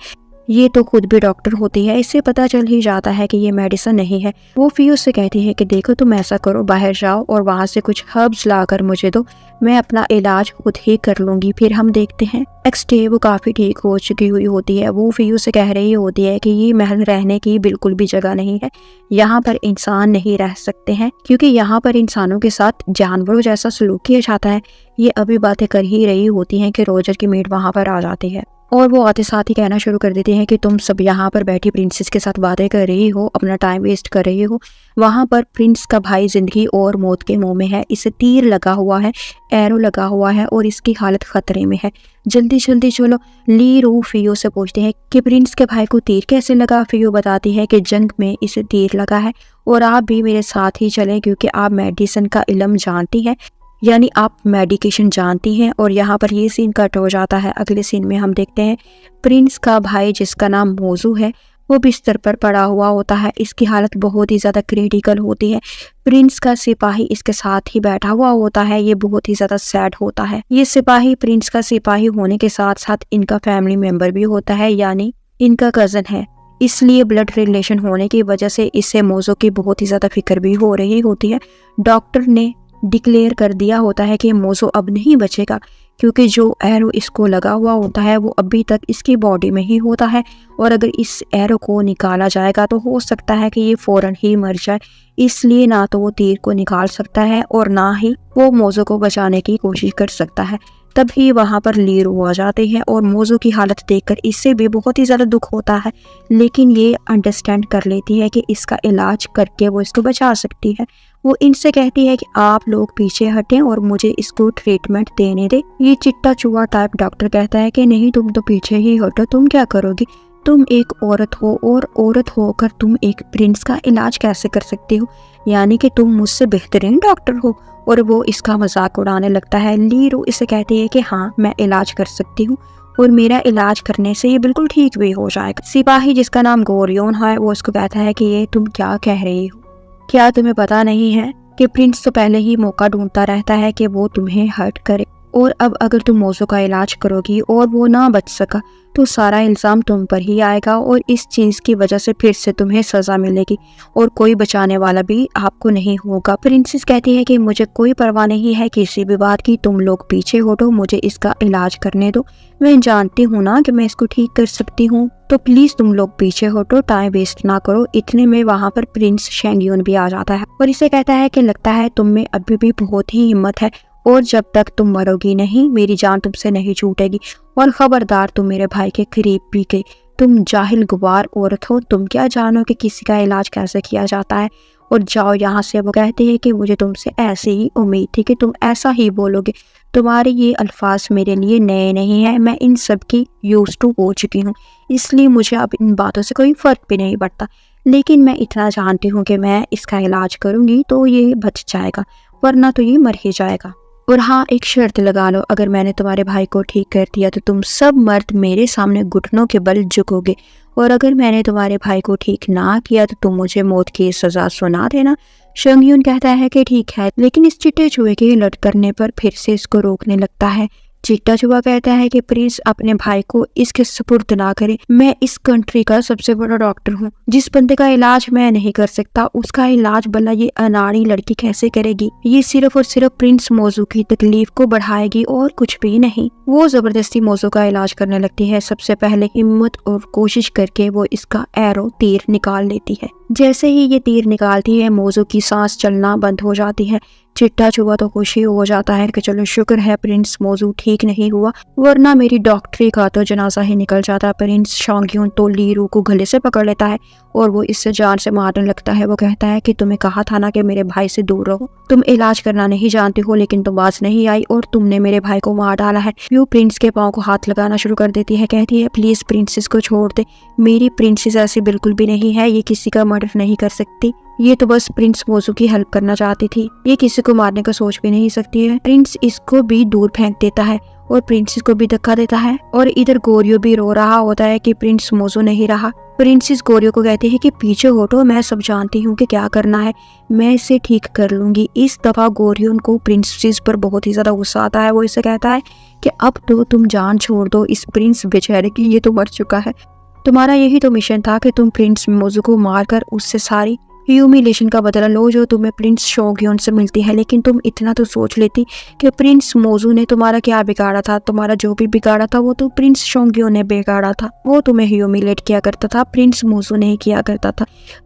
ये तो खुद भी डॉक्टर होती है, इससे पता चल ही जाता है कि ये मेडिसिन नहीं है। वो फियो से कहती है कि देखो तुम ऐसा करो, बाहर जाओ और वहाँ से कुछ हर्ब्स लाकर मुझे दो, मैं अपना इलाज खुद ही कर लूंगी। फिर हम देखते हैं नेक्स्ट डे वो काफ़ी ठीक हो चुकी हुई होती है। वो फियो से कह रही होती है कि ये महल रहने की बिल्कुल भी जगह नहीं है, यहाँ पर इंसान नहीं रह सकते हैं क्योंकि यहाँ पर इंसानों के साथ जानवरों जैसा सलूक किया जाता है। ये अभी बातें कर ही रही होती हैं कि रोजर की मेड वहाँ पर आ जाती है और वो आते साथ ही कहना शुरू कर देते हैं कि तुम सब यहाँ पर बैठी प्रिंसेस के साथ बातें कर रही हो, अपना टाइम वेस्ट कर रही हो। वहाँ पर प्रिंस का भाई जिंदगी और मौत के मुंह में है, इसे तीर लगा हुआ है, एरो लगा हुआ है और इसकी हालत खतरे में है। जल्दी जल्दी चलो। ली रू फियो से पूछते हैं कि प्रिंस के भाई को तीर कैसे लगा। फियो बताती है कि जंग में इसे तीर लगा है और आप भी मेरे साथ ही चलें क्योंकि आप मेडिसिन का इल्म जानती हैं, यानी आप मेडिकेशन जानती हैं। और यहाँ पर ये सीन कट हो जाता है। अगले सीन में हम देखते हैं प्रिंस का भाई जिसका नाम मोजू है वो बिस्तर पर पड़ा हुआ होता है। इसकी हालत बहुत ही ज़्यादा क्रिटिकल होती है। प्रिंस का सिपाही इसके साथ ही बैठा हुआ होता है। ये बहुत ही ज़्यादा सैड होता है। ये सिपाही प्रिंस का सिपाही होने के साथ साथ इनका फैमिली मेम्बर भी होता है, यानी इनका कज़न है, इसलिए ब्लड रिलेशन होने की वजह से इससे मोजो की बहुत ही ज़्यादा फिक्र भी हो रही होती है। डॉक्टर ने डिक्लेयर कर दिया होता है कि मोजो अब नहीं बचेगा क्योंकि जो एरो इसको लगा हुआ होता है वो अभी तक इसकी बॉडी में ही होता है और अगर इस एरो को निकाला जाएगा तो हो सकता है कि ये फौरन ही मर जाए। इसलिए ना तो वो तीर को निकाल सकता है और ना ही वो मोजो को बचाने की कोशिश कर सकता है। तभी वहाँ पर ली रू आ जाते हैं और मोजो की हालत देखकर इससे भी बहुत ही ज़्यादा दुख होता है, लेकिन ये अंडरस्टैंड कर लेती है कि इसका इलाज करके वो इसको बचा सकती है। वो इनसे कहती है कि आप लोग पीछे हटें और मुझे इसको ट्रीटमेंट देने दे। ये चिट्टा चूहा टाइप डॉक्टर कहता है कि नहीं, तुम तो पीछे ही हटो, तुम क्या करोगी, तुम एक औरत हो और औरत होकर तुम एक प्रिंस का इलाज कैसे कर सकती हो, यानी कि तुम मुझसे बेहतरीन डॉक्टर हो। और वो इसका मजाक उड़ाने लगता है। ली रू इसे कहती है कि हाँ मैं इलाज कर सकती हूँ और मेरा इलाज करने से ये बिल्कुल ठीक भी हो जाएगा। सिपाही जिसका नाम गोरियोन है वो उसको कहता है कि ये तुम क्या कह रही हो, क्या तुम्हें पता नहीं है कि प्रिंस तो पहले ही मौका ढूंढता रहता है कि वो तुम्हें हर्ट करे। और अब अगर तुम मोज़ो का इलाज करोगी और वो ना बच सका तो सारा इल्ज़ाम तुम पर ही आएगा और इस चीज़ की वजह से फिर से तुम्हें सज़ा मिलेगी और कोई बचाने वाला भी आपको नहीं होगा। प्रिंसेस कहती है कि मुझे कोई परवाह नहीं है किसी भी बात की, तुम लोग पीछे हटो, मुझे इसका इलाज करने दो, मैं जानती हूँ ना कि मैं इसको ठीक कर सकती हूँ, तो प्लीज़ तुम लोग पीछे हटो, टाइम वेस्ट ना करो। इतने में वहाँ पर प्रिंस शेंगयून भी आ जाता है और इसे कहता है कि लगता है तुम में अभी भी बहुत ही हिम्मत है और जब तक तुम मरोगी नहीं मेरी जान तुमसे नहीं छूटेगी और खबरदार तुम मेरे भाई के करीब भी गई, तुम जाहिल गुबार औरत हो, तुम क्या जानो कि किसी का इलाज कैसे किया जाता है, और जाओ यहाँ से। वो कहते हैं कि मुझे तुमसे ऐसी ही उम्मीद थी कि तुम ऐसा ही बोलोगे, तुम्हारे ये अल्फाज मेरे लिए नए नहीं है, मैं इन सब की यूज टू हो चुकी हूँ, इसलिए मुझे अब इन बातों से कोई फ़र्क भी नहीं पड़ता, लेकिन मैं इतना जानती हूँ कि मैं इसका इलाज करूँगी तो ये बच जाएगा वरना तो ये मर ही जाएगा। और हाँ, एक शर्त लगा लो, अगर मैंने तुम्हारे भाई को ठीक कर दिया तो तुम सब मर्द मेरे सामने घुटनों के बल झुकोगे, और अगर मैंने तुम्हारे भाई को ठीक ना किया तो तुम मुझे मौत की सज़ा सुना देना। शेंगयून कहता है कि ठीक है, लेकिन इस चिट्टे चूहे के लट करने पर फिर से इसको रोकने लगता है। चिट्टा चूहा कहता है कि प्रिंस अपने भाई को इसके सुपुर्द ना करे, मैं इस कंट्री का सबसे बड़ा डॉक्टर हूँ, जिस बंदे का इलाज मैं नहीं कर सकता उसका इलाज भला ये अनाड़ी लड़की कैसे करेगी, ये सिर्फ और सिर्फ प्रिंस मोज़ो की तकलीफ को बढ़ाएगी और कुछ भी नहीं। वो जबरदस्ती मोज़ो का इलाज करने लगती है। सबसे पहले हिम्मत और कोशिश करके वो इसका एरो तीर निकाल लेती है। जैसे ही ये तीर निकालती है मोज़ो की सांस चलना बंद हो जाती है। चिट्टा चूहा तो खुशी हो जाता है कि चलो शुक्र है प्रिंस मोज़ो ठीक नहीं हुआ, वरना मेरी डॉक्टरी का तो जनाजा ही निकल जाता। प्रिंस शेंगयून तो लीरू को गले से पकड़ लेता है और वो इससे जान से मारने लगता है। वो कहता है कि तुम्हें कहा था ना कि मेरे भाई से दूर रहो, तुम इलाज करना नहीं जानती हो, लेकिन तुम बाज नहीं आई और तुमने मेरे भाई को मार डाला है। व्यू प्रिंस के पाँव को हाथ लगाना शुरू कर देती है, कहती है प्लीज प्रिंसेस को छोड़ दे, मेरी प्रिंसेस ऐसी बिल्कुल भी नहीं है, ये किसी का मर्डर नहीं कर सकती, ये तो बस प्रिंस मोज़ो की हेल्प करना चाहती थी, ये किसी को मारने का सोच भी नहीं सकती है। प्रिंस इसको भी दूर फेंक देता है और प्रिंसेस को भी धक्का देता है और इधर गोरियो भी रो रहा होता है कि प्रिंस मोज़ो नहीं रहा। प्रिंसेस गोरियो को कहती है कि पीछे हटो, मैं सब जानती हूँ कि क्या करना है, मैं इसे ठीक कर लूंगी। इस दफा गोरियो को प्रिंसेस पर बहुत ही ज्यादा गुस्सा आता है। वो इसे कहता है कि अब तो तुम जान छोड़ दो इस प्रिंस बेचारे की, ये तो मर चुका है, तुम्हारा यही तो मिशन था कि तुम प्रिंस मोज़ो को मारकर उससे सारी ह्यूमिलेशन का बदला लो जो तुम्हें प्रिंस शेंगयून से मिलती है। लेकिन तुम इतना तो सोच लेती कि प्रिंस मोज़ो ने तुम्हारा क्या बिगाड़ा था, तुम्हारा जो भी बिगाड़ा था वो तो प्रिंस शेंगयून ने बिगाड़ा था, वो तुम्हें ह्यूमिलेट किया करता था, प्रिंस मोज़ो नहीं किया करता था।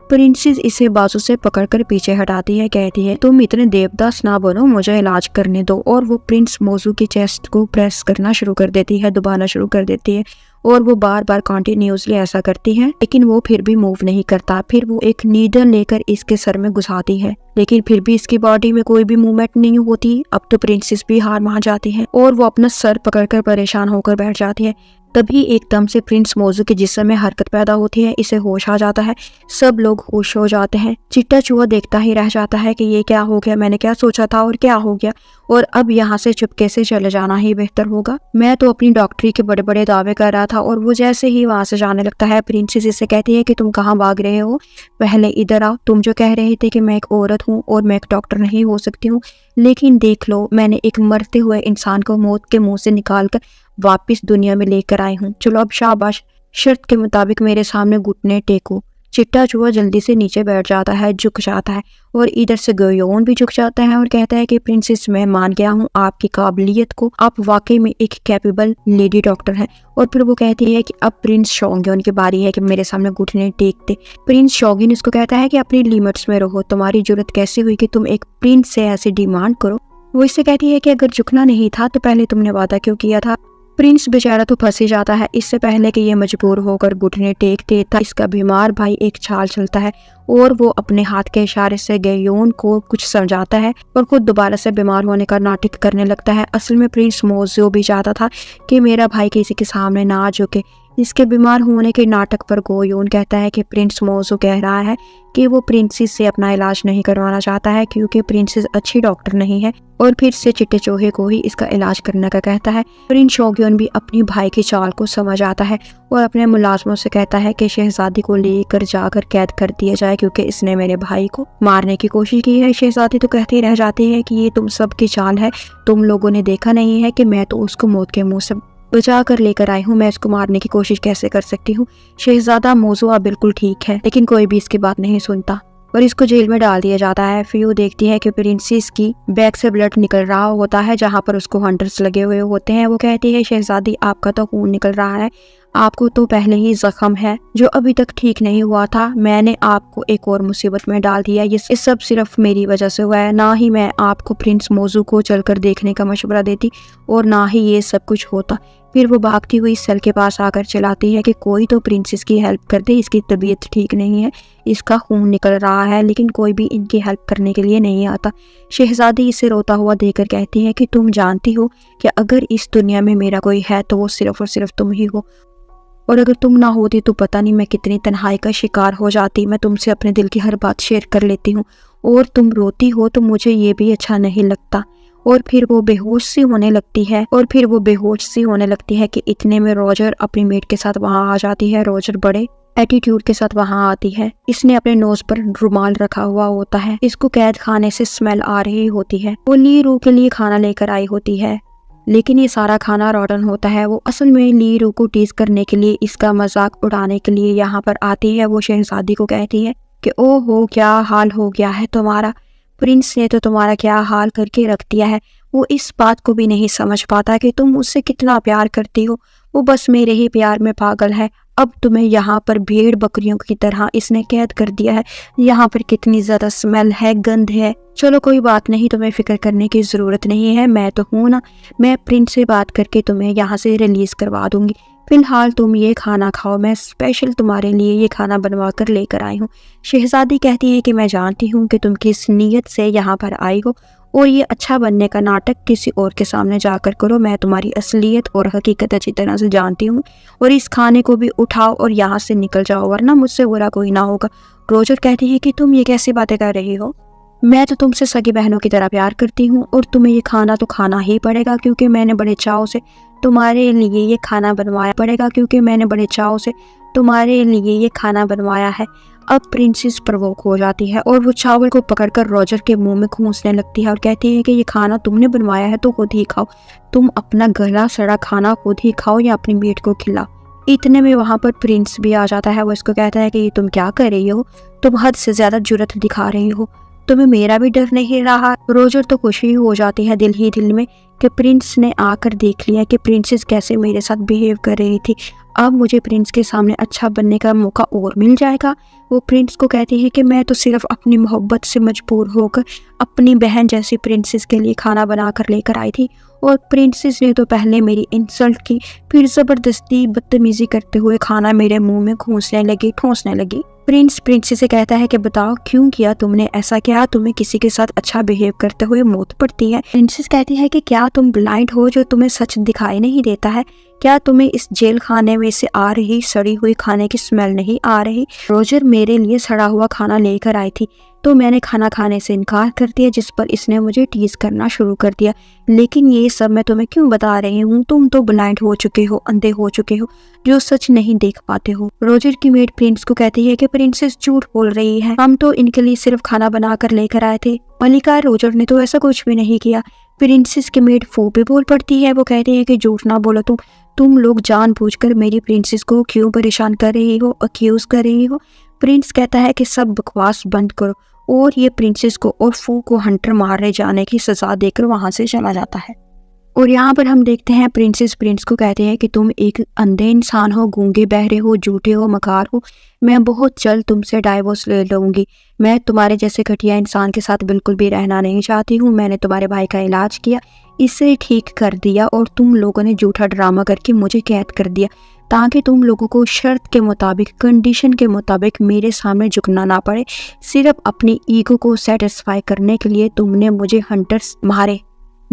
प्रिंसेस इसे बाजू से पकड़कर पीछे हटाती है, कहती है तुम इतने देवदास ना बनो, मुझे इलाज करने दो, और वो प्रिंस मोज़ो की चेस्ट को प्रेस करना शुरू कर देती है, दबाना शुरू कर देती है और वो बार बार कॉन्टिन्यूसली ऐसा करती है, लेकिन वो फिर भी मूव नहीं करता। फिर वो एक नीडल लेकर इसके सर में घुसाती है, लेकिन फिर भी इसकी बॉडी में कोई भी मूवमेंट नहीं होती। अब तो प्रिंसेस भी हार मान जाती है और वो अपना सर पकड़कर परेशान होकर बैठ जाती है। तभी एकदम से प्रिंस मोज़ो के जिस्म में हरकत पैदा होती है, इसे होश आ जाता है, सब लोग होश हो जाते हैं। चिट्टा चूहा देखता ही रह जाता है कि ये क्या हो गया, मैंने क्या सोचा था और क्या हो गया, और अब यहाँ से चुपके से चले जाना ही बेहतर होगा, मैं तो अपनी डॉक्टरी के बड़े बड़े दावे कर रहा था। और वो जैसे ही वहाँ से जाने लगता है प्रिंसेस इसे कहती है कि तुम कहाँ भाग रहे हो, पहले इधर आओ, तुम जो कह रहे थे कि मैं एक औरत हूँ और मैं एक डॉक्टर नहीं हो सकती हूँ, लेकिन देख लो मैंने एक मरते हुए इंसान को मौत के मुंह से निकाल कर वापिस दुनिया में लेकर आई हूँ, चलो अब शाबाश, शर्त के मुताबिक मेरे सामने घुटने टेको। चिट्टा चूहा जल्दी से नीचे बैठ जाता है, झुक जाता है, और इधर से गोयोन भी झुक जाता है और कहता है कि प्रिंसेस मैं मान गया हूँ आपकी काबिलियत को, आप वाकई में एक कैपेबल लेडी डॉक्टर हैं। और फिर वो कहती है कि अब प्रिंस शेंगयून की बारी है कि मेरे सामने घुटने टेक दे। प्रिंस शेंगयून इसको कहता है कि अपनी लिमिट्स में रहो, तुम्हारी जरूरत कैसे हुई कि तुम एक प्रिंस से ऐसी डिमांड करो। वो इससे कहती है कि अगर झुकना नहीं था तो पहले तुमने वादा क्यों किया था। प्रिंस बेचारा तो फंस ही जाता है, इससे पहले कि ये मजबूर होकर घुटने टेक देता इसका बीमार भाई एक चाल चलता है और वो अपने हाथ के इशारे से गोयोन को कुछ समझाता है और खुद दोबारा से बीमार होने का नाटक करने लगता है। असल में प्रिंस मोज़ो भी चाहता था कि मेरा भाई किसी के सामने ना झुके, इसके बीमार होने के नाटक पर गो यून कहता है कि प्रिंस मोजो कह रहा है कि वो प्रिंसेस से अपना इलाज नहीं करवाना चाहता है क्योंकि प्रिंसेस अच्छी डॉक्टर नहीं है, और फिर से चिट्टे चोहे को ही इसका इलाज करने का कहता है। प्रिंस शोग्योन भी अपनी भाई की चाल को समझ आता है और अपने मुलाजमों से कहता है कि शहजादी को लेकर जाकर कैद कर दिया जाए क्योंकि इसने मेरे भाई को मारने की कोशिश की है। शहजादी तो कहती रह जाती है कि ये तुम सब की चाल है, तुम लोगों ने देखा नहीं है कि मैं तो उसको मौत के मुंह से बचा कर लेकर आई हूँ, मैं इसको मारने की कोशिश कैसे कर सकती हूँ। शहजादा मोजुआ बिल्कुल ठीक है, लेकिन कोई भी इसकी बात नहीं सुनता और इसको जेल में डाल दिया जाता है। फिर वो देखती है कि प्रिंसेस की बैग से ब्लड निकल रहा होता है जहाँ पर उसको हंटर्स लगे हुए होते हैं। वो कहती है शहजादी आपका तो खून निकल रहा है, आपको तो पहले ही जख्म है जो अभी तक ठीक नहीं हुआ था, मैंने आपको एक और मुसीबत में डाल दिया, ये सब सिर्फ मेरी वजह से हुआ है। ना ही मैं आपको प्रिंस मोजू को चलकर देखने का मशवरा देती और ना ही ये सब कुछ होता। फिर वो भागती हुई सेल के पास आकर चिल्लाती है कि कोई तो प्रिंसेस की हेल्प कर दे, इसकी तबीयत ठीक नहीं है, इसका खून निकल रहा है, लेकिन कोई भी इनकी हेल्प करने के लिए नहीं आता। शहजादी इसे रोता हुआ देखकर कहती है कि तुम जानती हो कि अगर इस दुनिया में मेरा कोई है तो वो सिर्फ और सिर्फ तुम ही हो, और अगर तुम ना होती तो पता नहीं मैं कितनी तन्हाई का शिकार हो जाती। मैं तुमसे अपने दिल की हर बात शेयर कर लेती हूँ और तुम रोती हो तो मुझे ये भी अच्छा नहीं लगता। और फिर वो बेहोश सी होने लगती है कि इतने में रोजर अपनी मेट के साथ वहाँ आ जाती है। रोजर बड़े एटीट्यूड के साथ वहाँ आती है, इसने अपने नोज पर रुमाल रखा हुआ होता है, इसको कैद खाने से स्मेल आ रही होती है। वो ली रू के लिए खाना लेकर आई होती है, लेकिन ये सारा खाना रॉटन होता है। वो असल में ली रू को टीज करने के लिए, इसका मजाक उड़ाने के लिए यहाँ पर आती है। वो शहजादी को कहती है कि ओहो क्या हाल हो गया है तुम्हारा, प्रिंस ने तो तुम्हारा क्या हाल करके रख दिया है। वो इस बात को भी नहीं समझ पाता कि तुम उससे कितना प्यार करती हो, वो बस मेरे ही प्यार में पागल है। अब तुम्हें यहाँ पर भेड़ बकरियों की तरह इसने कैद कर दिया है, यहाँ पर कितनी ज्यादा स्मेल है, गंध है। चलो कोई बात नहीं, तुम्हें फिक्र करने की जरूरत नहीं है, मैं तो हूँ ना, मैं प्रिंस से बात करके तुम्हें यहाँ से रिलीज करवा दूंगी। फिलहाल तुम ये खाना खाओ, मैं स्पेशल तुम्हारे लिए ये खाना बनवा कर लेकर आई हूँ। शहजादी कहती है कि मैं जानती हूँ कि तुम किस नीयत से यहाँ पर आई हो और ये अच्छा बनने का नाटक किसी और के सामने जाकर करो, मैं तुम्हारी असलियत और हकीकत अच्छी तरह से जानती हूँ, और इस खाने को भी उठाओ और यहाँ से निकल जाओ वरना मुझसे बुरा कोई ना होगा। रोजर कहती है कि तुम ये कैसी बातें कर रही हो, मैं तो तुमसे सगी बहनों की तरह प्यार करती हूँ और तुम्हें ये खाना तो खाना ही पड़ेगा क्योंकि मैंने बड़े चाव से तुम्हारे लिए ये खाना बनवाया है। अब प्रिंसेस प्रवोक हो जाती है और वो चावल को पकड़कर रोजर के मुंह में घूंसने लगती है और कहती है कि ये खाना तुमने बनवाया है तो खुद ही खाओ, तुम अपना गला सड़ा खाना खुद ही खाओ या अपनी मीट को खिलाओ। इतने में वहाँ पर प्रिंस भी आ जाता है। वो इसको कहता है कि ये तुम क्या कर रही हो, तुम हद से ज्यादा जुर्रत दिखा रही हो, तुम्हें मेरा भी डर नहीं रहा। रोजर तो खुशी हो जाती है दिल ही दिल में कि प्रिंस ने आकर देख लिया कि प्रिंसेस कैसे मेरे साथ बिहेव कर रही थी, अब मुझे प्रिंस के सामने अच्छा बनने का मौका और मिल जाएगा। वो प्रिंस को कहती है कि मैं तो सिर्फ अपनी मोहब्बत से मजबूर होकर अपनी बहन जैसी प्रिंसेस के लिए खाना बना कर लेकर आई थी और प्रिंसेस ने तो पहले मेरी इंसल्ट की, फिर जबरदस्ती बदतमीजी करते हुए खाना मेरे मुंह में ठूंसने लगी। प्रिंस प्रिंसेस से कहता है कि बताओ क्यों किया तुमने ऐसा, क्या तुम्हें किसी के साथ अच्छा बिहेव करते हुए मौत पड़ती है। प्रिंसेस कहती है कि क्या तुम ब्लाइंड हो जो तुम्हें सच दिखाई नहीं देता है, क्या तुम्हें इस जेल खाने में से आ रही सड़ी हुई खाने की स्मेल नहीं आ रही। रोजर मेरे लिए सड़ा हुआ खाना लेकर आई थी तो मैंने खाना खाने से इनकार कर दिया, जिस पर इसने मुझे टीज करना शुरू कर दिया। लेकिन ये सब मैं तुम्हें क्यों बता रही हूँ, तुम तो ब्लाइंड हो चुके हो, अंधे हो चुके हो, जो सच नहीं देख पाते हो। रोजर की मेड प्रिंस को कहती है कि प्रिंसेस झूठ बोल रही है, हम तो इनके लिए सिर्फ खाना बना कर लेकर आए थे। मलिका, रोजर ने तो ऐसा कुछ भी नहीं किया। प्रिंसेस की मेड फो पे बोल पड़ती है। वो कहती है कि झूठ ना बोलो, तुम लोग जानबूझकर मेरी प्रिंसेस को क्यों परेशान कर रही हो, अक्यूज कर रही हो। प्रिंस कहता है कि सब बकवास बंद करो और ये प्रिंसेस को और फू को हंटर मारे जाने की सजा देकर वहां से चला जाता है। और यहाँ पर हम देखते हैं प्रिंसेस प्रिंस को कहते हैं कि तुम एक अंधे इंसान हो, गूंगे बहरे हो, झूठे हो, मकार हो, मैं बहुत जल्द तुमसे डाइवोर्स ले लूंगी। मैं तुम्हारे जैसे घटिया इंसान के साथ बिल्कुल भी रहना नहीं चाहती हूँ। मैंने तुम्हारे भाई का इलाज किया, इसे ठीक कर दिया और तुम लोगों ने झूठा ड्रामा करके मुझे कैद कर दिया ताकि तुम लोगों को शर्त के मुताबिक, कंडीशन के मुताबिक मेरे सामने झुकना ना पड़े। सिर्फ अपनी ईगो को सेटिस्फाई करने के लिए तुमने मुझे हंटर्स मारे,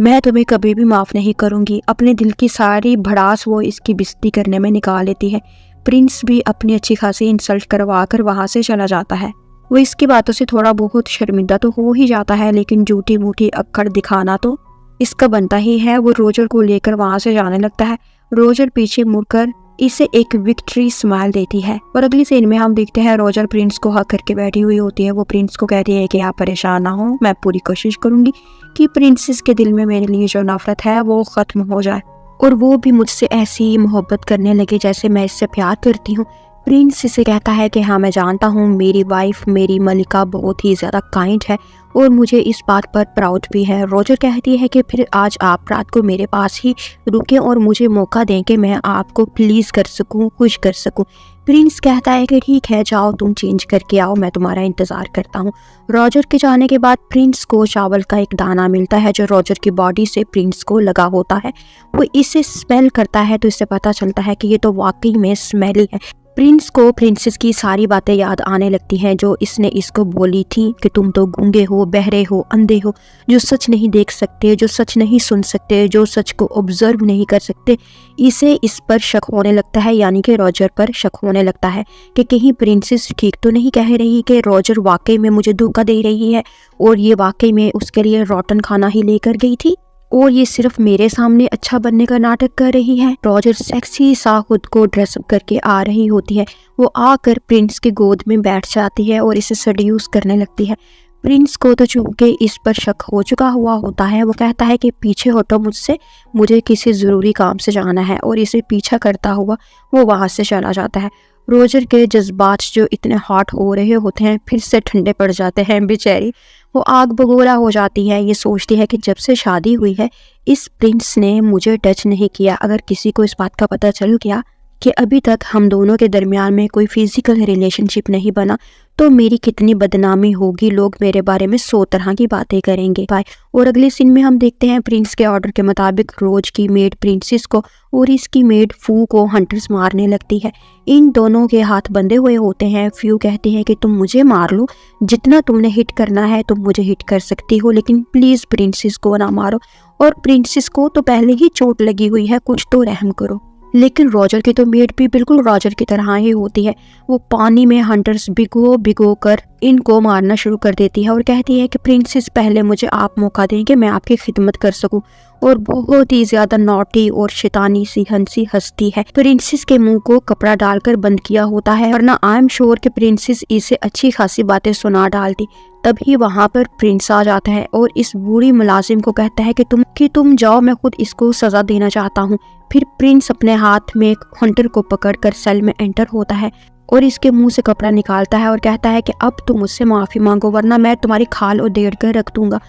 मैं तुम्हें कभी भी माफ़ नहीं करूँगी। अपने दिल की सारी भड़ास वो इसकी बेइज्जती करने में निकाल लेती है। प्रिंस भी अपनी अच्छी खासी इंसल्ट करवा कर वहाँ से चला जाता है। वो इसकी बातों से थोड़ा बहुत शर्मिंदा तो हो ही जाता है, लेकिन झूठी मूठी अक्कड़ दिखाना तो इसका बनता ही है। वो रोजर को लेकर वहाँ से जाने लगता है। रोजर पीछे मुड़कर इसे एक विक्ट्री स्माइल देती है और अगली सीन में हम देखते हैं रोजर प्रिंस को हक करके बैठी हुई होती है। वो प्रिंस को कहती है कि आप परेशान ना हो, मैं पूरी कोशिश करूंगी कि प्रिंसेस के दिल में मेरे लिए जो नफरत है वो खत्म हो जाए और वो भी मुझसे ऐसी ही मोहब्बत करने लगे जैसे मैं इससे प्यार करती हूँ। प्रिंस इसे कहता है कि हाँ, मैं जानता हूँ मेरी वाइफ मेरी मलिका बहुत ही ज़्यादा काइंड है और मुझे इस बात पर प्राउड भी है। रोजर कहती है कि फिर आज आप रात को मेरे पास ही रुकें और मुझे मौका दें कि मैं आपको प्लीज़ कर सकूं, खुश कर सकूं। प्रिंस कहता है कि ठीक है, जाओ तुम चेंज करके आओ, मैं तुम्हारा इंतज़ार करता हूं। रोजर के जाने के बाद प्रिंस को चावल का एक दाना मिलता है जो रोजर की बॉडी से प्रिंस को लगा होता है। वो इसे स्मेल करता है तो इससे पता चलता है कि ये तो वाकई में स्मेली है। प्रिंस को प्रिंसेस की सारी बातें याद आने लगती हैं जो इसने इसको बोली थी कि तुम तो गूंगे हो, बहरे हो, अंधे हो, जो सच नहीं देख सकते, जो सच नहीं सुन सकते, जो सच को ऑब्जर्व नहीं कर सकते। इसे इस पर शक होने लगता है, यानी कि रोजर पर शक होने लगता है कि कहीं प्रिंसेस ठीक तो नहीं कह रही कि रोजर वाकई में मुझे धोखा दे रही है और ये वाकई में उसके लिए रोटन खाना ही लेकर गई थी और ये सिर्फ मेरे सामने अच्छा बनने का नाटक कर रही है। रोजर सेक्सी सा खुद को ड्रेसअप करके आ रही होती है। वो आकर प्रिंस की गोद में बैठ जाती है और इसे सड्यूस करने लगती है। प्रिंस को तो चूंकि इस पर शक हो चुका हुआ होता है, वो कहता है कि पीछे हटो मुझसे, मुझे किसी ज़रूरी काम से जाना है और इसे पीछा करता हुआ वो वहाँ से चला जाता है। रोजर के जज्बात जो इतने हॉट हो रहे होते हैं फिर से ठंडे पड़ जाते हैं। बेचारी वो आग बगोला हो जाती है। ये सोचती है कि जब से शादी हुई है इस प्रिंस ने मुझे टच नहीं किया। अगर किसी को इस बात का पता चल गया कि अभी तक हम दोनों के दरमियान में कोई फिजिकल रिलेशनशिप नहीं बना तो मेरी कितनी बदनामी होगी, लोग मेरे बारे में 100 तरह की बातें करेंगे। और अगले सीन में हम देखते हैं प्रिंस के ऑर्डर के मुताबिक रोज की मेड प्रिंसेस को और इसकी मेड फू को हंटर्स मारने लगती है। इन दोनों के हाथ बंधे हुए होते हैं। फ्यू कहती है कि तुम मुझे मार लो, जितना तुमने हिट करना है तुम मुझे हिट कर सकती हो, लेकिन प्लीज़ प्रिंसेस को ना मारो। और प्रिंसेस को तो पहले ही चोट लगी हुई है, कुछ तो रहम करो। लेकिन रोजर की तो मेड भी बिल्कुल रोजर की तरह ही होती है। वो पानी में हंटर्स भिगो भिगो कर इनको मारना शुरू कर देती है और कहती है कि प्रिंसेस पहले मुझे आप मौका दें कि मैं आपकी खिदमत कर सकूं। और बहुत ही ज्यादा नॉटी और शैतानी सी हंसी हंसती है। प्रिंसेस के मुंह को कपड़ा डालकर बंद किया होता है और ना आई एम श्योर कि प्रिंसेस इसे अच्छी खासी बातें सुना डालती। तभी वहाँ पर प्रिंस आ जाता है और इस बूढ़ी मुलाजिम को कहता है कि तुम जाओ, मैं खुद इसको सजा देना चाहता हूँ। फिर प्रिंस अपने हाथ में एक हंटर को पकड़कर सेल में एंटर होता है और इसके मुंह से कपड़ा निकालता है और कहता है कि अब तुम मुझसे माफ़ी मांगो वरना मैं तुम्हारी खाल उधेड़ कर रख दूंगा।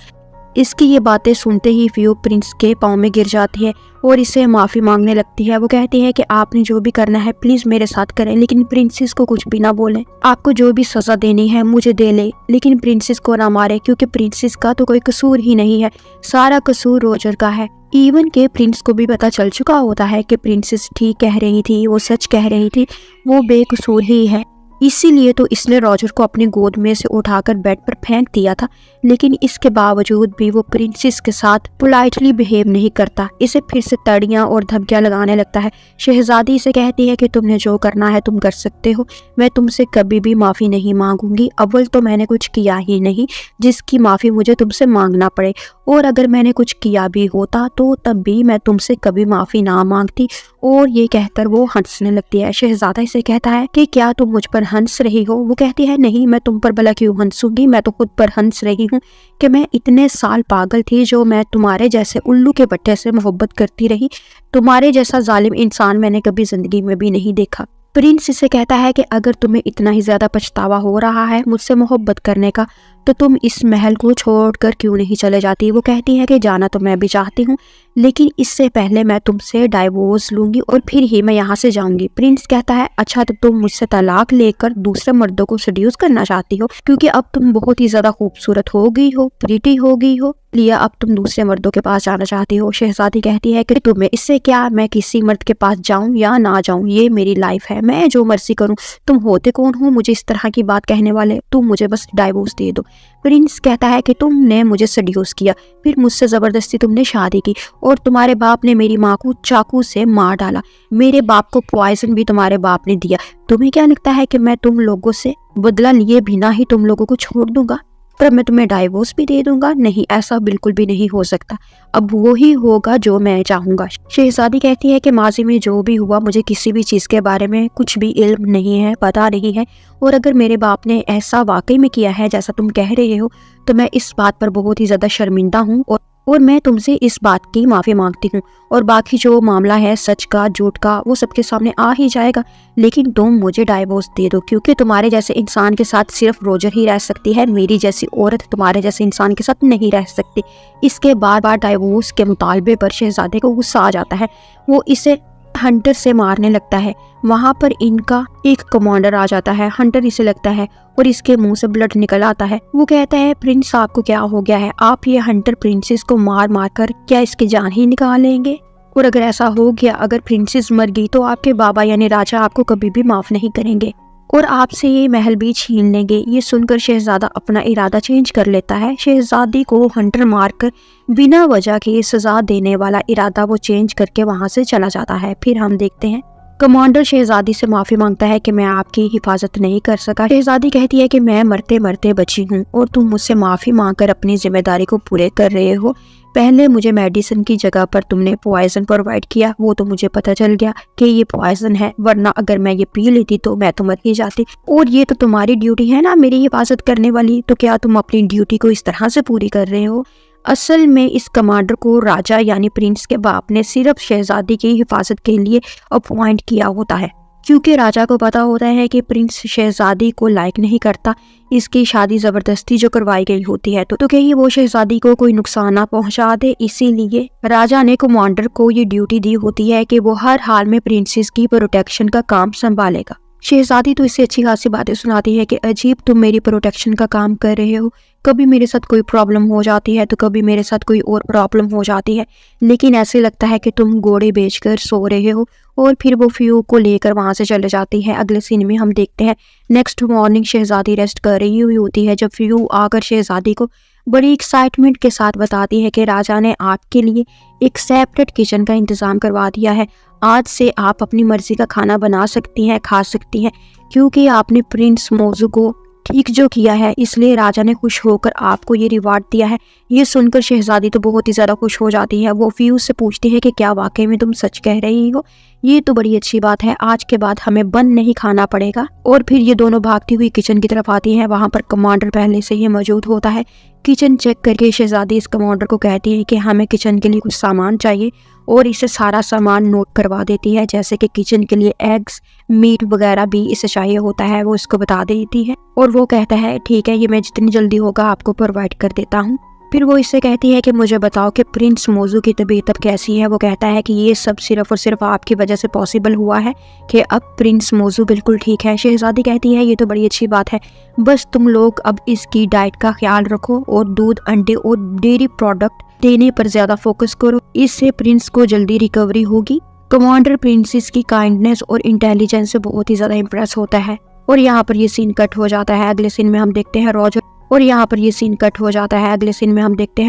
इसकी ये बातें सुनते ही फ्यू प्रिंस के पाँव में गिर जाती है और इसे माफ़ी मांगने लगती है। वो कहती है कि आपने जो भी करना है प्लीज़ मेरे साथ करें, लेकिन प्रिंसेस को कुछ भी ना बोलें। आपको जो भी सज़ा देनी है मुझे दे ले, लेकिन प्रिंसेस को ना मारे, क्योंकि प्रिंसेस का तो कोई कसूर ही नहीं है, सारा कसूर रोजर का है। इवन के प्रिंस को भी पता चल चुका होता है कि प्रिंसेस ठीक कह रही थी, वो सच कह रही थी, वो बेकसूर ही है। इसीलिए तो इसने रोजर को अपनी गोद में से उठाकर बेड पर फेंक दिया था। लेकिन इसके बावजूद भी वो प्रिंसेस के साथ पोलाइटली बिहेव नहीं करता, इसे फिर से तड़ियाँ और धमकियाँ लगाने लगता है। शहजादी इसे कहती है कि तुमने जो करना है तुम कर सकते हो, मैं तुमसे कभी भी माफ़ी नहीं मांगूंगी। अव्वल तो मैंने कुछ किया ही नहीं जिसकी माफ़ी मुझे तुमसे मांगना पड़े, और अगर मैंने कुछ किया भी होता तो तब भी मैं तुमसे कभी माफ़ी ना मांगती। और ये कहकर वो हंसने लगती है। शहजादा इसे कहता है कि क्या तुम मुझ पर हंस रही हो? वो कहती है नहीं, मैं तुम पर भला क्यों हंसूंगी, मैं तो खुद पर हंस रही हूँ कि मैं इतने साल पागल थी जो मैं तुम्हारे जैसे उल्लू के बट्टे से मोहब्बत करती रही। तुम्हारे जैसा जालिम इंसान मैंने कभी जिंदगी में भी नहीं देखा। प्रिंस इसे कहता है कि अगर तुम्हें इतना ही ज्यादा पछतावा हो रहा है मुझसे मोहब्बत करने का तो तुम इस महल को छोड़कर क्यों नहीं चले जाती। वो कहती है कि जाना तो मैं भी चाहती हूँ, लेकिन इससे पहले मैं तुमसे डाइवोर्स लूंगी और फिर ही मैं यहाँ से जाऊंगी। प्रिंस कहता है अच्छा, तो तुम मुझसे तलाक लेकर दूसरे मर्दों को सेड्यूस करना चाहती हो, क्योंकि अब तुम बहुत ही ज्यादा खूबसूरत हो गई हो, प्रीटी हो गई हो, लिया अब तुम दूसरे मर्दों के पास जाना चाहती हो। शहजादी कहती है कि तुम्हें इससे क्या, मैं किसी मर्द के पास जाऊं या ना जाऊं ये मेरी लाइफ है, मैं जो मर्जी करूं। तुम होते कौन हो मुझे इस तरह की बात कहने वाले, तुम मुझे बस डाइवोर्स दे दो। प्रिंस कहता है कि तुमने मुझे सेड्यूस किया, फिर मुझसे ज़बरदस्ती तुमने शादी की और तुम्हारे बाप ने मेरी माँ को चाकू से मार डाला। मेरे बाप को पॉइजन भी तुम्हारे बाप ने दिया। तुम्हें क्या लगता है कि मैं तुम लोगों से बदला लिए बिना ही तुम लोगों को छोड़ दूंगा? पर मैं तुम्हें डाइवोर्स भी दे दूंगा? नहीं, ऐसा बिल्कुल भी नहीं हो सकता। अब वो ही होगा जो मैं चाहूंगा। शहजादी कहती है कि माजी में जो भी हुआ मुझे किसी भी चीज़ के बारे में कुछ भी इल्म नहीं है, पता नहीं है, और अगर मेरे बाप ने ऐसा वाकई में किया है जैसा तुम कह रहे हो तो मैं इस बात पर बहुत ही ज़्यादा शर्मिंदा हूँ और मैं तुमसे इस बात की माफ़ी मांगती हूँ। और बाकी जो मामला है सच का झूठ का वो सबके सामने आ ही जाएगा, लेकिन तुम मुझे डाइवोर्स दे दो, क्योंकि तुम्हारे जैसे इंसान के साथ सिर्फ रोजर ही रह सकती है, मेरी जैसी औरत तुम्हारे जैसे इंसान के साथ नहीं रह सकती। इसके बार बार डाइवोर्स के मुतालबे पर शहजादे को गुस्सा आ जाता है। वो इसे हंटर से मारने लगता है। वहाँ पर इनका एक कमांडर आ जाता है। हंटर इसे लगता है और इसके मुंह से ब्लड निकल आता है। वो कहता है, प्रिंस आपको क्या हो गया है? आप ये हंटर प्रिंसेस को मार मार कर क्या इसकी जान ही निकाल लेंगे? और अगर ऐसा हो गया, अगर प्रिंसेस मर गई तो आपके बाबा यानी राजा आपको कभी भी माफ नहीं करेंगे और आपसे ये महल भी छीन लेंगे। ये सुनकर शहजादा अपना इरादा चेंज कर लेता है। शहजादी को हंटर मारकर बिना वजह के सजा देने वाला इरादा वो चेंज करके वहां से चला जाता है। फिर हम देखते हैं कमांडर शहजादी से माफी मांगता है कि मैं आपकी हिफाजत नहीं कर सका। शहजादी कहती है कि मैं मरते मरते बची हूँ और तुम मुझसे माफी मांगकर अपनी जिम्मेदारी को पूरे कर रहे हो। पहले मुझे मेडिसिन की जगह पर तुमने पॉइजन प्रोवाइड किया, वो तो मुझे पता चल गया कि ये पॉइजन है, वरना अगर मैं ये पी लेती तो मैं तो मर ही जाती। और ये तो तुम्हारी ड्यूटी है ना मेरी हिफाजत करने वाली, तो क्या तुम अपनी ड्यूटी को इस तरह से पूरी कर रहे हो? असल में इस कमांडर को राजा यानी प्रिंस के बाप ने सिर्फ शहजादी की हिफाजत के लिए अपॉइंट किया होता है, क्योंकि राजा को पता होता है कि प्रिंस शहजादी को लाइक नहीं करता। इसकी शादी जबरदस्ती जो करवाई गई होती है तो कहीं वो शहजादी को कोई नुकसान ना पहुंचा दे, इसीलिए राजा ने कमांडर को ये ड्यूटी दी होती है कि वो हर हाल में प्रिंसेस की प्रोटेक्शन का काम संभालेगा। शहजादी तो इससे अच्छी खासी बातें सुनाती है कि अजीब, तुम मेरी प्रोटेक्शन का काम कर रहे हो, कभी मेरे साथ कोई प्रॉब्लम हो जाती है तो कभी मेरे साथ कोई और प्रॉब्लम हो जाती है, लेकिन ऐसे लगता है कि तुम घोड़े बेचकर सो रहे हो। और फिर वो फ्यू को लेकर वहां से चले जाती है। अगले सीन में हम देखते हैं नेक्स्ट मॉर्निंग शहजादी रेस्ट कर रही हुई होती है, जब फ्यू आकर शहजादी को बड़ी एक्साइटमेंट के साथ बताती है कि राजा ने आपके लिए एक सेपरेट किचन का इंतज़ाम करवा दिया है। आज से आप अपनी मर्जी का खाना बना सकती हैं, खा सकती हैं, क्योंकि आपने प्रिंस मोजू को ठीक जो किया है, इसलिए राजा ने खुश होकर आपको ये रिवार्ड दिया है। ये सुनकर शहजादी तो बहुत ही ज़्यादा खुश हो जाती है। वो फ्यूज से पूछती है कि क्या वाकई में तुम सच कह रही हो? ये तो बड़ी अच्छी बात है, आज के बाद हमें बंद नहीं खाना पड़ेगा। और फिर ये दोनों भागती हुई किचन की तरफ आती हैं। वहाँ पर कमांडर पहले से ही मौजूद होता है। किचन चेक करके शहजादी इस कमांडर को कहती है कि हमें किचन के लिए कुछ सामान चाहिए और इसे सारा सामान नोट करवा देती है, जैसे कि किचन के लिए एग्स, मीट वगैरह भी इसे चाहिए होता है, वो इसको बता देती है। और वो कहता है ठीक है, ये मैं जितनी जल्दी होगा आपको प्रोवाइड कर देता हूँ। फिर वो इससे कहती है कि मुझे बताओ कि प्रिंस मोजू की तबीयत अब कैसी है। वो कहता है कि ये सब सिर्फ और सिर्फ आपकी वजह से पॉसिबल हुआ है कि अब प्रिंस मोजू बिल्कुल ठीक है। शहजादी कहती है ये तो बड़ी अच्छी बात है, बस तुम लोग अब इसकी डाइट का ख्याल रखो और दूध, अंडे और डेयरी प्रोडक्ट देने पर ज्यादा फोकस करो, इससे प्रिंस को जल्दी रिकवरी होगी। कमांडर प्रिंसेस की काइंडनेस और इंटेलिजेंस से बहुत ही ज्यादा इम्प्रेस होता है। और यहाँ पर ये सीन कट हो जाता है। अगले सीन में हम देखते हैं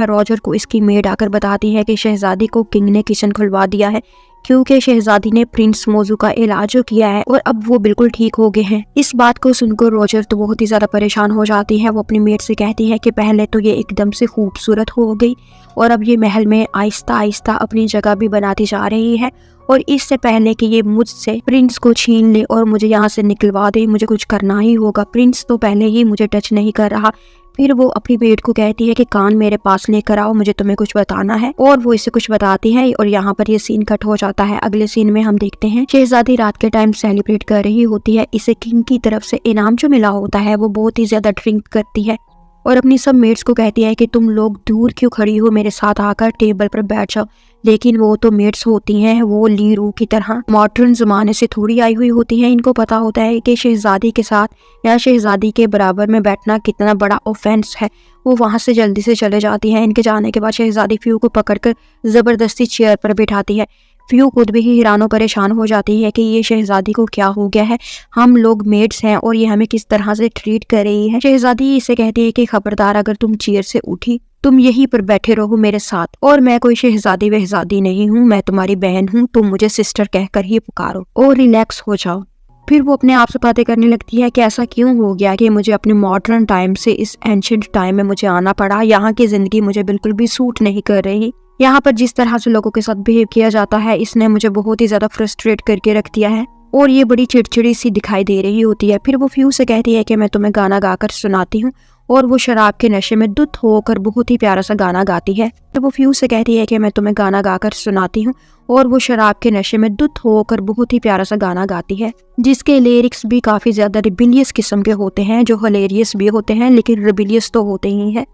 रॉजर को इसकी मेड आकर बताती है कि शहजादी को किंग ने किचन खुलवा दिया है, क्योंकि शहजादी ने प्रिंस मोजू का इलाज किया है और अब वो बिल्कुल ठीक हो गए हैं। इस बात को सुनकर रॉजर तो बहुत ही ज्यादा परेशान हो जाती है। वो अपनी मेड से कहती है कि पहले तो ये एकदम से खूबसूरत हो गई और अब ये महल में आहिस्ता आहिस्ता अपनी जगह भी बनाती जा रही है, और इससे पहले कि ये मुझसे प्रिंस को छीन ले और मुझे यहाँ से निकलवा दे, मुझे कुछ करना ही होगा। प्रिंस तो पहले ही मुझे टच नहीं कर रहा। फिर वो अपनी बेट को कहती है कि कान मेरे पास लेकर आओ, मुझे तुम्हें कुछ बताना है, और वो इसे कुछ बताती है। और यहाँ पर ये सीन कट हो जाता है। अगले सीन में हम देखते हैं शहजादी रात के टाइम सेलिब्रेट कर रही होती है। इसे किंग की तरफ से इनाम जो मिला होता है, वो बहुत ही ज्यादा ड्रिंक करती है और अपनी सब मेट्स को कहती है कि तुम लोग दूर क्यों खड़ी हो, मेरे साथ आकर टेबल पर बैठ जाओ। लेकिन वो तो मेट्स होती हैं, वो लीरू की तरह मॉडर्न जमाने से थोड़ी आई हुई होती हैं। इनको पता होता है कि शहजादी के साथ या शहजादी के बराबर में बैठना कितना बड़ा ऑफेंस है। वो वहां से जल्दी से चले जाती हैं। इनके जाने के बाद शहजादी फ्यू को पकड़कर जबरदस्ती चेयर पर बिठाती है। फ्यू खुद भी हैरानो परेशान हो जाती है कि ये शहजादी को क्या हो गया है, हम लोग मेड्स हैं और ये हमें किस तरह से ट्रीट कर रही है। शहजादी इसे कहती है कि खबरदार, अगर तुम चेयर से उठी तुम यहीं पर बैठे रहो मेरे साथ, और मैं कोई शहजादी वहजादी नहीं हूँ, मैं तुम्हारी बहन हूँ, तुम मुझे सिस्टर कहकर ही पुकारो और रिलैक्स हो जाओ। फिर वो अपने आप से बातें करने लगती है कि ऐसा क्यों हो गया कि मुझे अपने मॉडर्न टाइम से इस एंशिएंट टाइम में मुझे आना पड़ा, यहाँ की जिंदगी मुझे बिल्कुल भी सूट नहीं कर रही, यहाँ पर जिस तरह से लोगों के साथ बिहेव किया जाता है इसने मुझे बहुत ही ज्यादा फ्रस्ट्रेट करके रख दिया है और ये बड़ी चिड़चिड़ी सी दिखाई दे रही होती है। फिर वो फ्यू से कहती है कि मैं तुम्हें गाना गाकर सुनाती हूँ, और वो शराब के नशे में धुत होकर बहुत ही प्यारा सा गाना गाती है। तो वो फ्यू से कहती है कि मैं तुम्हें गाना गाकर सुनाती हूँ, और वो शराब के नशे में धुत होकर बहुत ही प्यारा सा गाना गाती है, जिसके लिरिक्स भी काफी ज्यादा रिबिलियस किस्म के होते हैं, जो हिलेरियस भी होते हैं लेकिन रिबिलियस तो होते ही हैं,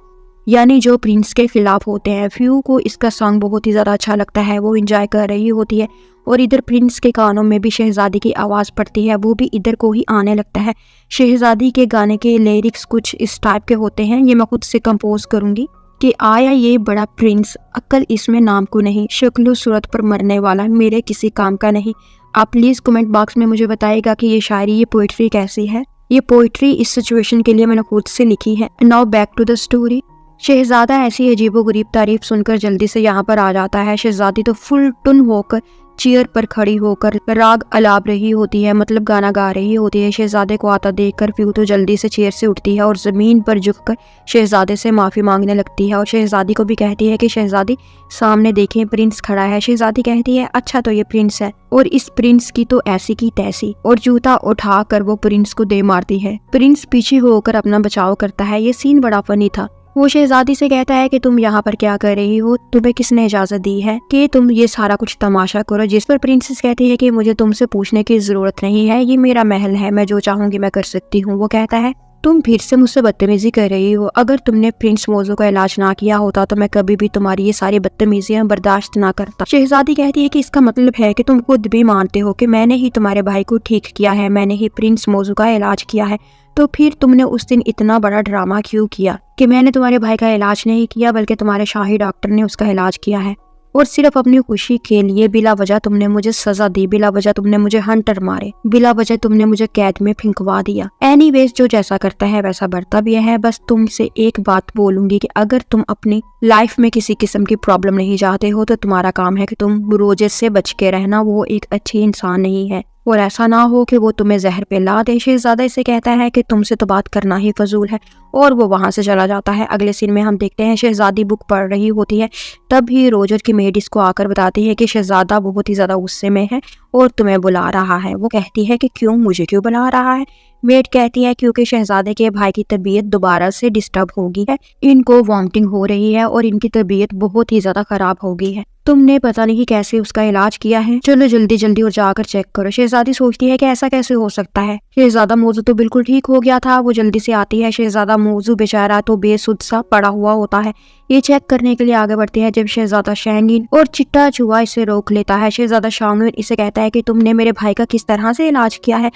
यानी जो प्रिंस के खिलाफ होते हैं। फ्यू को इसका सॉन्ग बहुत ही ज्यादा अच्छा लगता है, वो एंजॉय कर रही होती है, और इधर प्रिंस के कानों में भी शहजादी की आवाज़ पड़ती है, वो भी इधर को ही आने लगता है। शहजादी के गाने के लिरिक्स कुछ इस टाइप के होते हैं, ये मैं खुद से कंपोज करूंगी कि आया ये बड़ा प्रिंस, अक्ल इसमें नाम को नहीं, शक्लो सूरत पर मरने वाला, मेरे किसी काम का नहीं। आप प्लीज़ कमेंट बॉक्स में मुझे बताइएगा कि ये शायरी, ये पोइट्री कैसी है। ये पोइट्री इस सिचुएशन के लिए मैंने खुद से लिखी है। Now back to the story. शहजादा ऐसी अजीबोगरीब तारीफ सुनकर जल्दी से यहाँ पर आ जाता है। शहजादी तो फुल टुन होकर चेयर पर खड़ी होकर राग अलाप रही होती है, मतलब गाना गा रही होती है। शहजादे को आता देखकर फ्यू तो जल्दी से चेयर से उठती है और जमीन पर झुककर शहजादे से माफी मांगने लगती है, और शहजादी को भी कहती है कि शहजादी सामने देखें प्रिंस खड़ा है। शहजादी कहती है अच्छा तो ये प्रिंस है, और इस प्रिंस की तो ऐसी की तैसी, और जूता उठाकर वो प्रिंस को दे मारती है। प्रिंस पीछे होकर अपना बचाव करता है। ये सीन बड़ा फनी था। वो शहजादी से कहता है कि तुम यहाँ पर क्या कर रही हो, तुम्हें किसने इजाजत दी है कि तुम ये सारा कुछ तमाशा करो। जिस पर प्रिंसेस कहती है कि मुझे तुमसे पूछने की जरूरत नहीं है, ये मेरा महल है, मैं जो चाहूंगी मैं कर सकती हूँ। वो कहता है तुम फिर से मुझसे बदतमीजी कर रही हो, अगर तुमने प्रिंस मोजो का इलाज ना किया होता तो मैं कभी भी तुम्हारी ये सारी बदतमीजियां बर्दाश्त ना करता। शहजादी कहती है कि इसका मतलब है कि तुम खुद भी मानते हो कि मैंने ही तुम्हारे भाई को ठीक किया है, मैंने ही प्रिंस मोजो का इलाज किया है, तो फिर तुमने उस दिन इतना बड़ा ड्रामा क्यों किया कि मैंने तुम्हारे भाई का इलाज नहीं किया बल्कि तुम्हारे शाही डॉक्टर ने उसका इलाज किया है, और सिर्फ अपनी खुशी के लिए बिला वजह तुमने मुझे सजा दी, बिला वजह तुमने मुझे हंटर मारे, बिला वजह तुमने मुझे कैद में फिंकवा दिया। एनीवेज जो जैसा करता है वैसा बढ़ता भी है। बस तुमसे एक बात बोलूंगी कि अगर तुम अपनी लाइफ में किसी किस्म की प्रॉब्लम नहीं चाहते हो तो तुम्हारा काम है कि तुम रोजे से बच के रहना, वो एक अच्छी इंसान नहीं है, और ऐसा ना हो कि वो तुम्हें जहर पे ला दे। शहजादा इसे कहता है कि तुमसे तो बात करना ही फजूल है, और वो वहां से चला जाता है। अगले सीन में हम देखते हैं शहजादी बुक पढ़ रही होती है, तभी रोजर की मेड इसको आकर बताती है कि शहजादा बहुत ही ज्यादा गुस्से में है और तुम्हें बुला रहा है। वो कहती है कि क्यों, मुझे क्यों बुला रहा है। मेड कहती है क्योंकि शहजादे के भाई की तबीयत दोबारा से डिस्टर्ब हो गई है, इनको वॉमिटिंग हो रही है और इनकी तबीयत बहुत ही ज्यादा खराब हो गई है, तुमने पता नहीं कैसे उसका इलाज किया है, चलो जल्दी जल्दी और जाकर चेक करो। शहजादी सोचती है कि ऐसा कैसे हो सकता है, शहजादा मौजू तो बिल्कुल ठीक हो गया था। वो जल्दी से आती है। शहजादा मौजू बेचारा तो बेसुध सा पड़ा हुआ होता है। ये चेक करने के लिए आगे बढ़ती है जब शहजादा शांगिन और चिट्टा चूहा इसे रोक लेता है। शहजादा शांगिन इसे कहता है कि तुमने मेरे भाई का किस तरह से इलाज किया है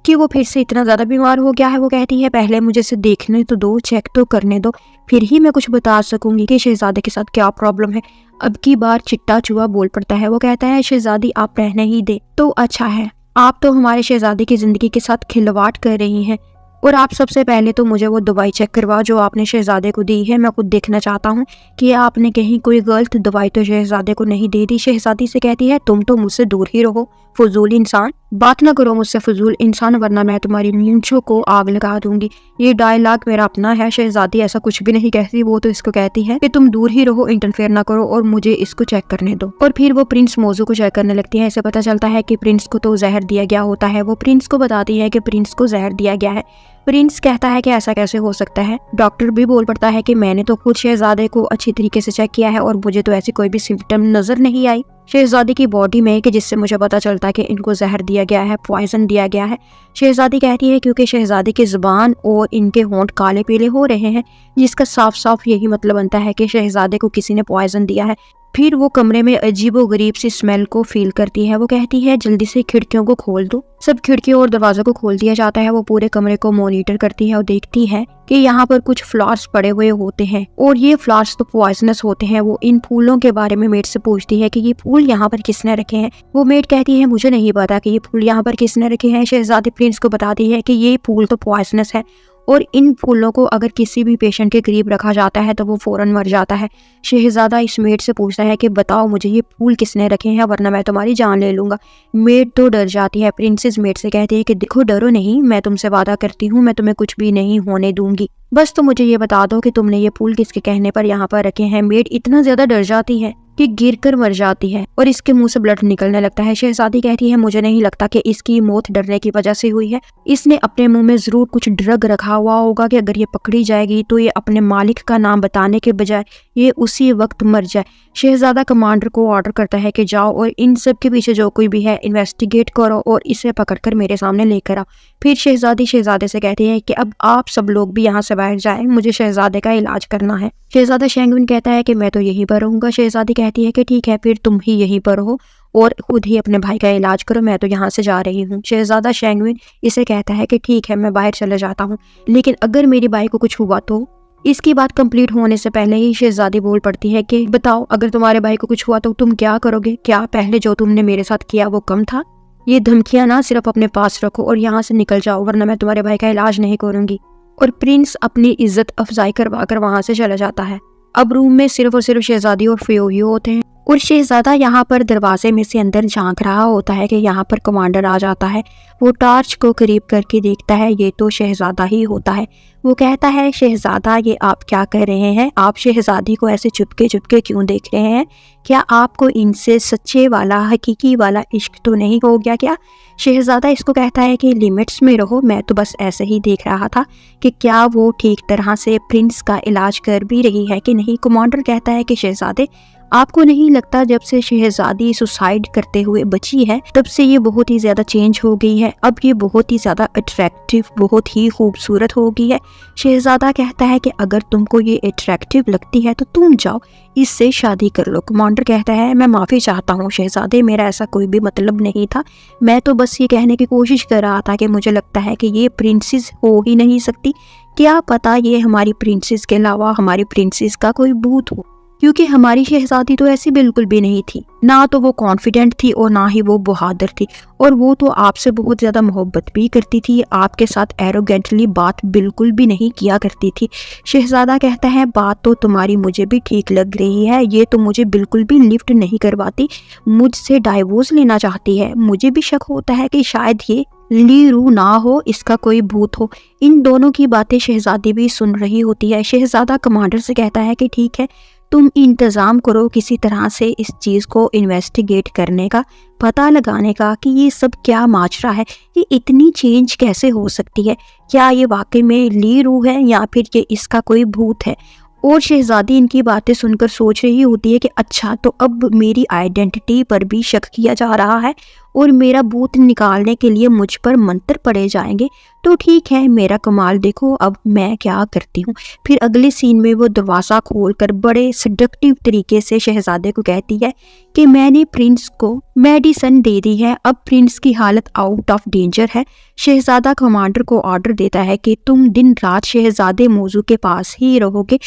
कि वो फिर से इतना ज्यादा बीमार हो गया है। वो कहती है पहले मुझे इसे देखने तो दो, चेक तो करने दो, फिर ही मैं कुछ बता सकूंगी कि शहजादे के साथ क्या प्रॉब्लम है। अब की बार चिट्टा चूहा बोल पड़ता है। वो कहता है शहजादी आप रहने ही दे तो अच्छा है, आप तो हमारे शहजादी की जिंदगी के साथ खिलवाड़ कर रही हैं, और आप सबसे पहले तो मुझे वो दवाई चेक करवाओ जो आपने शहजादे को दी है। मैं खुद देखना चाहता हूँ कि आपने कहीं कोई गलत दवाई तो शहजादे को नहीं दे दी। शहजादी से कहती है तुम तो मुझसे दूर ही रहो, फजूल इंसान, बात ना करो मुझसे फजूल इंसान, वरना मैं तुम्हारी मूंछों को आग लगा दूंगी। ये डायलॉग मेरा अपना है। शहजादी ऐसा कुछ भी नहीं कहती, वो तो इसको कहती है कि तुम दूर ही रहो, इंटरफेयर ना करो और मुझे इसको चेक करने दो। और फिर वो प्रिंस मोजू को चेक करने लगती है। इसे पता चलता है कि प्रिंस को तो जहर दिया गया होता है। वो प्रिंस को बताती है कि प्रिंस को जहर दिया गया है। प्रिंस कहता है कि ऐसा कैसे हो सकता है। डॉक्टर भी बोल पड़ता है कि मैंने तो खुद शहजादे को अच्छी तरीके से चेक किया है और मुझे तो ऐसी कोई भी सिम्टम नजर नहीं आई शहजादी की बॉडी में कि जिससे मुझे पता चलता है कि इनको जहर दिया गया है, पॉइजन दिया गया है। शहजादी कहती है क्योंकि शहजादी की जुबान और इनके होंठ काले पीले हो रहे हैं, जिसका साफ साफ यही मतलब बनता है कि शहजादे को किसी ने पॉइजन दिया है। फिर वो कमरे में अजीबोगरीब सी स्मेल को फील करती है। वो कहती है जल्दी से खिड़कियों को खोल दो। सब खिड़कियों और दरवाजों को खोल दिया जाता है। वो पूरे कमरे को मॉनिटर करती है और देखती है कि यहाँ पर कुछ फ्लावर्स पड़े हुए होते हैं और ये फ्लावर्स तो पॉइजनस होते हैं। वो इन फूलों के बारे में मेड से पूछती है कि ये फूल यहाँ पर किसने रखे हैं। वो मेड कहती है मुझे नहीं पता कि ये फूल यहाँ पर किसने रखे हैं। शहजादी प्रिंस को बताती है कि ये फूल तो पॉइजनस है और इन फूलों को अगर किसी भी पेशेंट के करीब रखा जाता है तो वो फौरन मर जाता है। शहजादा इस मेड से पूछता है कि बताओ मुझे ये फूल किसने रखे हैं वरना मैं तुम्हारी जान ले लूंगा। मेड तो डर जाती है। प्रिंसेस मेड से कहती है कि देखो डरो नहीं, मैं तुमसे वादा करती हूँ मैं तुम्हें कुछ भी नहीं होने दूंगी, बस तुम मुझे ये बता दो कि तुमने ये फूल किसके कहने पर यहाँ पर रखे हैं। मेड इतना ज्यादा डर जाती है कि गिरकर मर जाती है और इसके मुंह से ब्लड निकलने लगता है। शहजादी कहती है मुझे नहीं लगता कि इसकी मौत डरने की वजह से हुई है। इसने अपने मुंह में जरूर कुछ ड्रग रखा हुआ होगा कि अगर ये पकड़ी जाएगी तो ये अपने मालिक का नाम बताने के बजाय ये उसी वक्त मर जाए। शहजादा कमांडर को ऑर्डर करता है कि जाओ और इन सब के पीछे जो कोई भी है इन्वेस्टिगेट करो और इसे पकड़कर मेरे सामने लेकर आओ। फिर शहजादी शहजादे से कहती है कि अब आप सब लोग भी यहाँ से बाहर जाएं, मुझे शहजादे का इलाज करना है। शहजादा शेंगविन कहता है कि मैं तो यहीं पर रहूंगा। शहजादी कहती है कि ठीक है फिर तुम ही यहीं पर हो और खुद ही अपने भाई का इलाज करो, मैं तो यहाँ से जा रही हूँ। शहजादा शेंगविन इसे कहता है कि ठीक है मैं बाहर चले जाता हूँ, लेकिन अगर मेरी भाई को कुछ हुआ तो। इसकी बात कंप्लीट होने से पहले ही शहजादी बोल पड़ती है कि बताओ अगर तुम्हारे भाई को कुछ हुआ तो तुम क्या करोगे? क्या पहले जो तुमने मेरे साथ किया वो कम था? ये धमकियां ना सिर्फ अपने पास रखो और यहाँ से निकल जाओ वरना मैं तुम्हारे भाई का इलाज नहीं करूंगी। और प्रिंस अपनी इज्जत अफजाई करवा कर वहां से चला जाता है। अब रूम में सिर्फ और सिर्फ शहजादी और फियोहियो होते हैं और शहजादा यहाँ पर दरवाजे में से अंदर झांक रहा होता है कि यहाँ पर कमांडर आ जाता है। वो टार्च को करीब करके देखता है, ये तो शहजादा ही होता है। वो कहता है शहजादा ये आप क्या कर रहे हैं? आप शहजादी को ऐसे चुपके चुपके क्यों देख रहे हैं? क्या आपको इनसे सच्चे वाला हकीकी वाला इश्क तो नहीं हो गया क्या? शहजादा इसको कहता है कि लिमिट्स में रहो, मैं तो बस ऐसे ही देख रहा था कि क्या वो ठीक तरह से प्रिंस का इलाज कर भी रही है कि नहीं। कमांडर कहता है कि शहजादे आपको नहीं लगता जब से शहजादी सुसाइड करते हुए बची है तब से ये बहुत ही ज्यादा चेंज हो गई है? अब ये बहुत ही ज्यादा अट्रैक्टिव, बहुत ही खूबसूरत हो गई है। शहजादा कहता है कि अगर तुमको ये अट्रैक्टिव लगती है तो तुम जाओ इससे शादी कर लो। कमांडर कहता है मैं माफी चाहता हूँ शहजादे, मेरा ऐसा कोई भी मतलब नहीं था, मैं तो बस ये कहने की कोशिश कर रहा था कि मुझे लगता है कि ये प्रिंसेस हो ही नहीं सकती, क्या पता ये हमारी प्रिंसेस के अलावा हमारी प्रिंसेस का कोई भूत हो, क्योंकि हमारी शहजादी तो ऐसी बिल्कुल भी नहीं थी, ना तो वो कॉन्फिडेंट थी और ना ही वो बहादुर थी, और वो तो आपसे बहुत ज्यादा मोहब्बत भी करती थी, आपके साथ एरोगेंटली बात बिल्कुल भी नहीं किया करती थी। शहजादा कहता है बात तो तुम्हारी मुझे भी ठीक लग रही है, ये तो मुझे बिल्कुल भी लिफ्ट नहीं करवाती, मुझसे डाइवोर्स लेना चाहती है। मुझे भी शक होता है कि शायद ये ली रू ना हो, इसका कोई भूत हो। इन दोनों की बातें शहजादी भी सुन रही होती है। शहजादा कमांडर से कहता है कि ठीक है तुम इंतज़ाम करो किसी तरह से इस चीज़ को इन्वेस्टिगेट करने का, पता लगाने का कि ये सब क्या माजरा है, ये इतनी चेंज कैसे हो सकती है, क्या ये वाकई में ली रू है या फिर ये इसका कोई भूत है। और शहजादी इनकी बातें सुनकर सोच रही होती है कि अच्छा तो अब मेरी आइडेंटिटी पर भी शक किया जा रहा है और मेरा भूत निकालने के लिए मुझ पर मंत्र पड़े जाएंगे, तो ठीक है मेरा कमाल देखो अब मैं क्या करती हूँ। फिर अगले सीन में वो दरवाज़ा खोलकर बड़े सडक्टिव तरीके से शहजादे को कहती है कि मैंने प्रिंस को मेडिसिन दे दी है, अब प्रिंस की हालत आउट ऑफ डेंजर है। शहजादा कमांडर को ऑर्डर देता है कि तुम दिन रात शहजादे मौजू के पास ही रहोगे,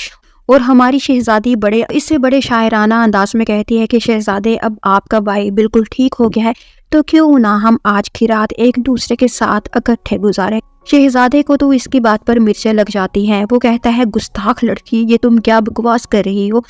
और हमारी शहजादी इससे बड़े शायराना अंदाज में कहती है कि शहजादे अब आपका भाई बिल्कुल ठीक हो गया है, तो क्यों ना हम आज की रात एक दूसरे के साथ इकट्ठे गुजारें। शहजादे को तो इसकी बात पर मिर्चें लग जाती हैं। वो कहता है गुस्ताख लड़की, ये तुम क्या बकवास कर रही हो।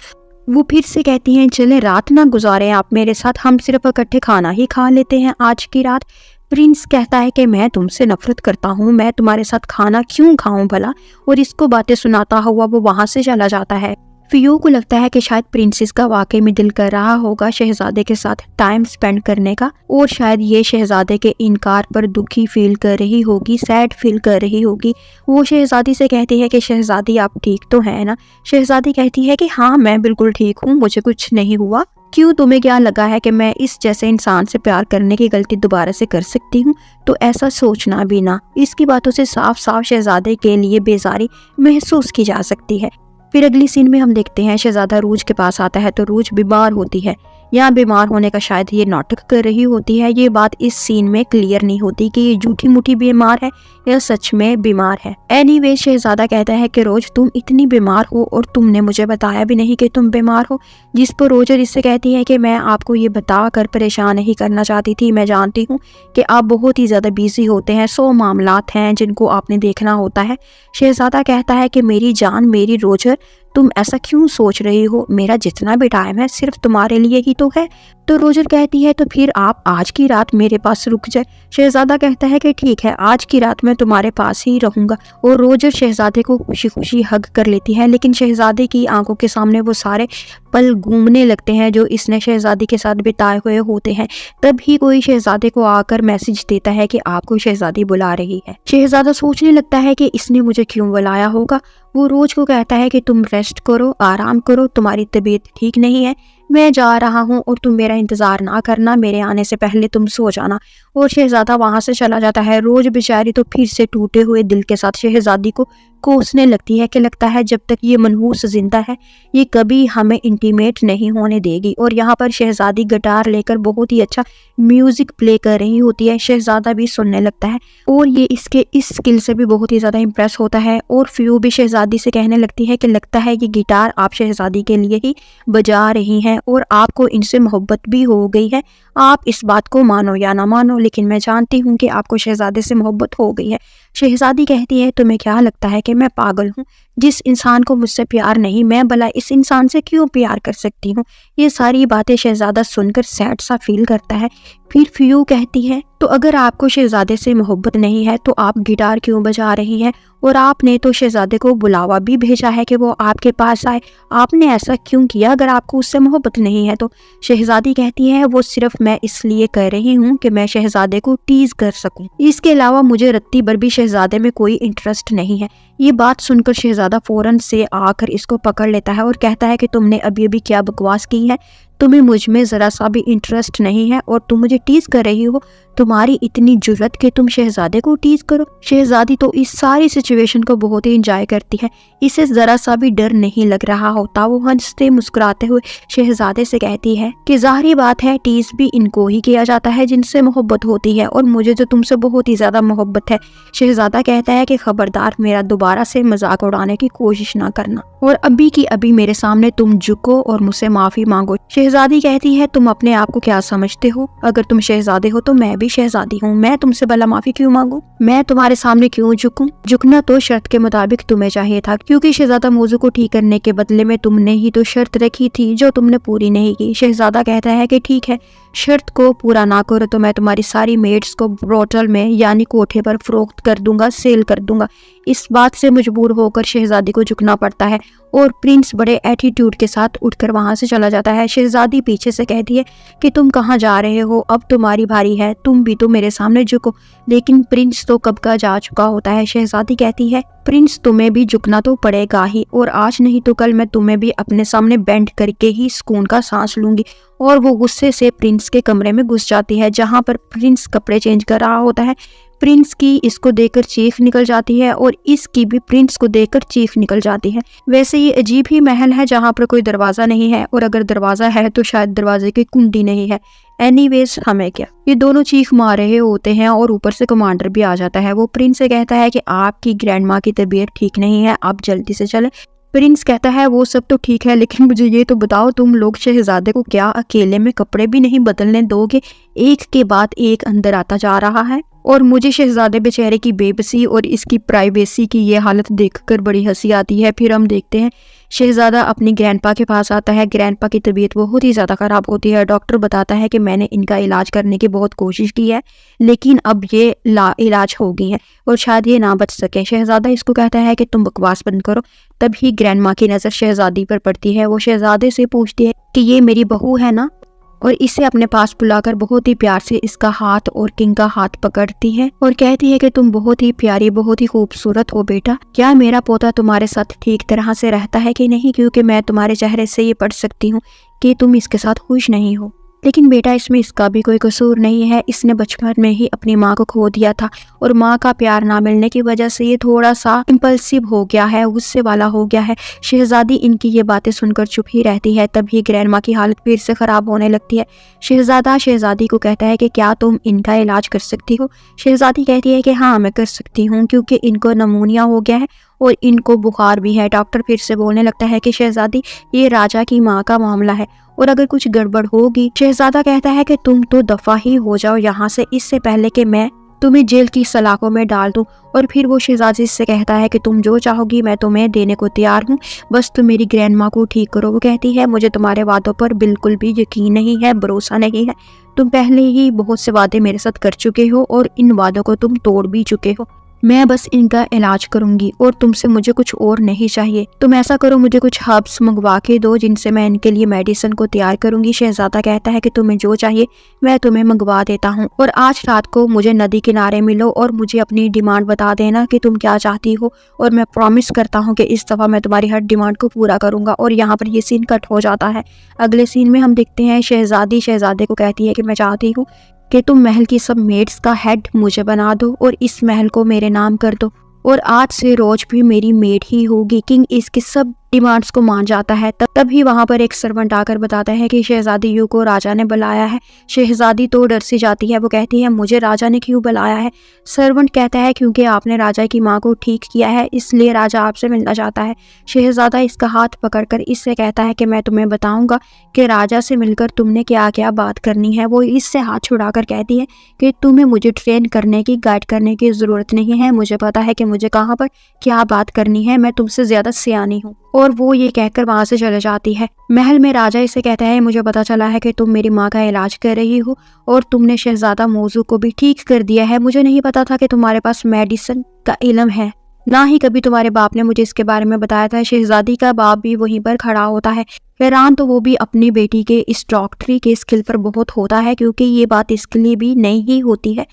वो फिर से कहती हैं चले रात ना गुजारें आप मेरे साथ, हम सिर्फ इकट्ठे खाना ही खा लेते हैं आज की रात। प्रिंस कहता है कि मैं तुमसे नफरत करता हूँ, मैं तुम्हारे साथ खाना क्यों खाऊं भला, और इसको बातें सुनाता हुआ वो वहां से चला जाता है। फियो को लगता है कि शायद प्रिंसेस का वाकई में दिल कर रहा होगा शहजादे के साथ टाइम स्पेंड करने का, और शायद ये शहजादे के इनकार पर दुखी फील कर रही होगी, सैड फील कर रही होगी। वो शहजादी से कहती है कि शहजादी आप ठीक तो है ना। शहजादी कहती है कि हाँ मैं बिल्कुल ठीक हूँ, मुझे कुछ नहीं हुआ। क्यों, तुम्हें क्या लगा है कि मैं इस जैसे इंसान से प्यार करने की गलती दोबारा से कर सकती हूँ? तो ऐसा सोचना भी ना। इसकी बातों से साफ साफ शहजादे के लिए बेजारी महसूस की जा सकती है। फिर अगली सीन में हम देखते हैं शहजादा रूज के पास आता है तो रूज बीमार होती है। यहाँ बीमार होने का शायद ये नाटक कर रही होती है। ये बात इस सीन में क्लियर नहीं होती कि ये झूठी मूठी बीमार है या सच में बीमार है। एनीवे शहजादा कहता है कि रोज तुम इतनी बीमार हो और तुमने मुझे बताया भी नहीं कि तुम बीमार हो। जिस पर रोजर इससे कहती है कि मैं आपको ये बता कर परेशान नहीं करना चाहती थी। मैं जानती हूँ कि आप बहुत ही ज़्यादा बिजी होते हैं, 100 मामलात हैं जिनको आपने देखना होता है। शहजादा कहता है कि मेरी जान, मेरी रोजर, तुम ऐसा क्यों सोच रही हो? मेरा जितना भी टाइम है सिर्फ तुम्हारे लिए ही तो है। तो रोजर कहती है तो फिर आप आज की रात मेरे पास रुक जाए। शहजादा कहता है कि ठीक है, आज की रात मैं तुम्हारे पास ही रहूंगा। और रोजर शहजादे को खुशी खुशी हग कर लेती है, लेकिन शहजादे की आंखों के सामने वो सारे पल घूमने लगते हैं जो इसने शहजादी के साथ बिताए हुए होते हैं। तभी कोई शहजादे को आकर मैसेज देता है कि आपको शहजादी बुला रही है। शहजादा सोचने लगता है कि इसने मुझे क्यों बुलाया होगा। वो रोज को कहता है कि तुम रेस्ट करो, आराम करो, तुम्हारी तबीयत ठीक नहीं है, मैं जा रहा हूँ और तुम मेरा इंतजार ना करना, मेरे आने से पहले तुम सो जाना। और शहजादा वहां से चला जाता है। रोज बेचारी तो फिर से टूटे हुए दिल के साथ शहजादी को कोसने लगती है कि लगता है जब तक ये मनहूस जिंदा है ये कभी हमें इंटीमेट नहीं होने देगी। और यहाँ पर शहजादी गिटार लेकर बहुत ही अच्छा म्यूजिक प्ले कर रही होती है। शहजादा भी सुनने लगता है और ये इसके इस स्किल से भी बहुत ही ज्यादा इम्प्रेस होता है। और फ्यू भी शहजादी से कहने लगती है कि लगता है ये गिटार आप शहजादी के लिए ही बजा रही हैं और आपको इनसे मोहब्बत भी हो गई है। आप इस बात को मानो या ना मानो, लेकिन मैं जानती हूँ कि आपको शहजादे से मोहब्बत हो गई है। शहजादी कहती है तुम्हें क्या लगता है कि मैं पागल हूँ? जिस इंसान को मुझसे प्यार नहीं, मैं भला इस इंसान से क्यों प्यार कर सकती हूँ? ये सारी बातें शहजादा सुनकर सैड सा फील करता है। फिर फ्यू कहती है तो अगर आपको शहजादे से मोहब्बत नहीं है तो आप गिटार क्यों बजा रही हैं? और आपने तो शहजादे को बुलावा भी भेजा है कि वो आपके पास आए, आपने ऐसा क्यों किया अगर आपको उससे मोहब्बत नहीं है तो? शहजादी कहती है वो सिर्फ मैं इसलिए कर रही हूँ कि मैं शहजादे को टीज कर सकूं, इसके अलावा मुझे रत्ती भर भी शहजादे में कोई इंटरेस्ट नहीं है। ये बात सुनकर शहजादा फौरन से आकर इसको पकड़ लेता है और कहता है कि तुमने अभी अभी क्या बकवास की है, तुम्हें मुझ में जरा सा भी इंटरेस्ट नहीं है और तुम मुझे टीज कर रही हो। तुम्हारी इतनी जुर्रत कि तुम शहजादे को टीज करो। शहजादी तो इस सारी सिचुएशन को बहुत ही एंजॉय करती है, इसे जरा सा भी डर नहीं लग रहा होता। वो हंसते मुस्कुराते हुए शहजादे से कहती है कि जाहिर बात है टीज भी इनको ही किया जाता है जिनसे मोहब्बत होती है और मुझे तो तुमसे बहुत ही ज्यादा मोहब्बत है। शहजादा कहता है कि खबरदार मेरा दोबारा से मजाक उड़ाने की कोशिश ना करना और अभी की अभी मेरे सामने तुम झुको और मुझसे माफी मांगो। शहजादी कहती है तुम अपने आप को क्या समझते हो? अगर तुम शहजादे हो तो मैं भी शहजादी हूँ, मैं तुमसे भला माफी क्यों मांगू? मैं तुम्हारे सामने क्यों झुकूं? झुकना तो शर्त के मुताबिक तुम्हें चाहिए था, क्योंकि शहजादा मौजू को ठीक करने के बदले में तुमने ही तो शर्त रखी थी जो तुमने पूरी नहीं की। शहजादा कहता है कि ठीक है, शर्त को पूरा ना करो तो मैं तुम्हारी सारी मेड्स को ब्रोटल में यानी कोठे पर फरोख्त कर दूंगा, सेल कर दूंगा। इस बात से मजबूर होकर शहजादी को झुकना पड़ता है और प्रिंस बड़े एटीट्यूड के साथ उठकर वहां से चला जाता है। शहजादी पीछे से कहती है कि तुम कहाँ जा रहे हो, अब तुम्हारी बारी है, तुम भी तो मेरे सामने झुको। लेकिन प्रिंस तो कब का जा चुका होता है। शहजादी कहती है प्रिंस तुम्हें भी झुकना तो पड़ेगा ही, और आज नहीं तो कल मैं तुम्हें भी अपने सामने बेंड करके ही सुकून का सांस लूंगी। और वो गुस्से से प्रिंस के कमरे में घुस जाती है जहाँ पर प्रिंस कपड़े चेंज कर रहा होता है। प्रिंस की इसको देखकर चीख निकल जाती है और इसकी भी प्रिंस को देखकर चीख निकल जाती है। वैसे ये अजीब ही महल है जहाँ पर कोई दरवाजा नहीं है, और अगर दरवाजा है तो शायद दरवाजे की कुंडी नहीं है। एनीवेज हमें क्या, ये दोनों चीख मार रहे होते हैं और ऊपर से कमांडर भी आ जाता है। वो प्रिंस से कहता है कि आपकी ग्रैंड माँ की तबीयत ठीक नहीं है, आप जल्दी से चले। प्रिंस कहता है वो सब तो ठीक है, लेकिन मुझे ये तो बताओ तुम लोग शहजादे को क्या अकेले में कपड़े भी नहीं बदलने दोगे? एक के बाद एक अंदर आता जा रहा है और मुझे शहजादे बेचारे की बेबसी और इसकी प्राइवेसी की ये हालत देखकर बड़ी हंसी आती है। फिर हम देखते हैं शहजादा अपनी ग्रैंडपा के पास आता है। ग्रैंडपा की तबीयत बहुत ही ज़्यादा ख़राब होती है। डॉक्टर बताता है कि मैंने इनका इलाज करने की बहुत कोशिश की है, लेकिन अब ये इलाज हो गई है और शायद ये ना बच सके। शहजादा इसको कहता है कि तुम बकवास बंद करो। तभी ग्रैंडमा की नज़र शहजादी पर पड़ती है। वो शहजादे से पूछती है कि ये मेरी बहू है ना, और इसे अपने पास बुलाकर बहुत ही प्यार से इसका हाथ और किंग का हाथ पकड़ती है और कहती है कि तुम बहुत ही प्यारी, बहुत ही खूबसूरत हो बेटा। क्या मेरा पोता तुम्हारे साथ ठीक तरह से रहता है कि नहीं? क्योंकि मैं तुम्हारे चेहरे से ये पढ़ सकती हूँ कि तुम इसके साथ खुश नहीं हो। लेकिन बेटा इसमें इसका भी कोई कसूर नहीं है, इसने बचपन में ही अपनी माँ को खो दिया था और माँ का प्यार ना मिलने की वजह से ये थोड़ा सा इम्पल्सिव हो गया है, गुस्से वाला हो गया है। शहजादी इनकी ये बातें सुनकर चुप ही रहती है। तभी ग्रैंड माँ की हालत फिर से खराब होने लगती है। शहजादा शहजादी को कहता है कि क्या तुम इनका इलाज कर सकती हो। शहजादी कहती है कि हाँ मैं कर सकती हूँ, क्योंकि इनको नमूनिया हो गया है और इनको बुखार भी है। डॉक्टर फिर से बोलने लगता है कि शहजादी ये राजा की माँ का मामला है और अगर कुछ गड़बड़ होगी। शहजादा कहता है कि तुम तो दफा ही हो जाओ यहाँ से, इससे पहले कि मैं तुम्हें जेल की सलाखों में डाल दूं। और फिर वो शहजादी से कहता है कि तुम जो चाहोगी मैं तुम्हें देने को तैयार हूँ, बस तुम मेरी ग्रैंड माँ को ठीक करो। वो कहती है मुझे तुम्हारे वादों पर बिल्कुल भी यकीन नहीं है, भरोसा नहीं है। तुम पहले ही बहुत से वादे मेरे साथ कर चुके हो और इन वादों को तुम तोड़ भी चुके हो। मैं बस इनका इलाज करूंगी और तुमसे मुझे कुछ और नहीं चाहिए। तुम ऐसा करो, मुझे कुछ हर्ब्स मंगवा के दो जिनसे मैं इनके लिए मेडिसिन को तैयार करूंगी। शहजादा कहता है कि तुम्हें जो चाहिए मैं तुम्हें मंगवा देता हूँ और आज रात को मुझे नदी किनारे मिलो और मुझे अपनी डिमांड बता देना कि तुम क्या चाहती हो और मैं प्रॉमिस करता हूँ कि इस दफ़ा मैं तुम्हारी हर डिमांड को पूरा करूँगा। और यहाँ पर ये सीन कट हो जाता है। अगले सीन में हम देखते हैं शहजादी शहजादे को कहती है कि मैं चाहती हूँ कि तुम महल की सब मेड्स का हेड मुझे बना दो और इस महल को मेरे नाम कर दो और आज से रोज भी मेरी मेड ही होगी। किंग इसकी सब डिमांड्स को मान जाता है। तभी वहां पर एक सर्वेंट आकर बताता है कि शहजादी यू को राजा ने बुलाया है। शहजादी तो डर सी जाती है। वो कहती है मुझे राजा ने क्यों बुलाया है। सर्वेंट कहता है क्योंकि आपने राजा की माँ को ठीक किया है, इसलिए राजा आपसे मिलना चाहता है। शहजादा इसका हाथ पकड़कर इससे कहता है कि मैं तुम्हें बताऊंगा कि राजा से मिलकर तुमने क्या क्या बात करनी है। वो इससे हाथ छुड़ाकर कहती है कि तुम्हें मुझे ट्रेन करने की, गाइड करने की जरूरत नहीं है। मुझे पता है कि मुझे कहाँ पर क्या बात करनी है, मैं तुमसे ज्यादा सियानी हूँ। और वो ये कहकर वहां से चले जाती है। महल में राजा इसे कहता है मुझे पता चला है कि तुम मेरी माँ का इलाज कर रही हो और तुमने शहजादा मौजू को भी ठीक कर दिया है। मुझे नहीं पता था कि तुम्हारे पास मेडिसिन का इल्म है, ना ही कभी तुम्हारे बाप ने मुझे इसके बारे में बताया था। शहजादी का बाप भी वहीं पर खड़ा होता है। हैरान तो वो भी अपनी बेटी के इस डॉक्टरी के स्किल पर बहुत होता है, क्योंकि ये बात इसके लिए भी नई ही होती है।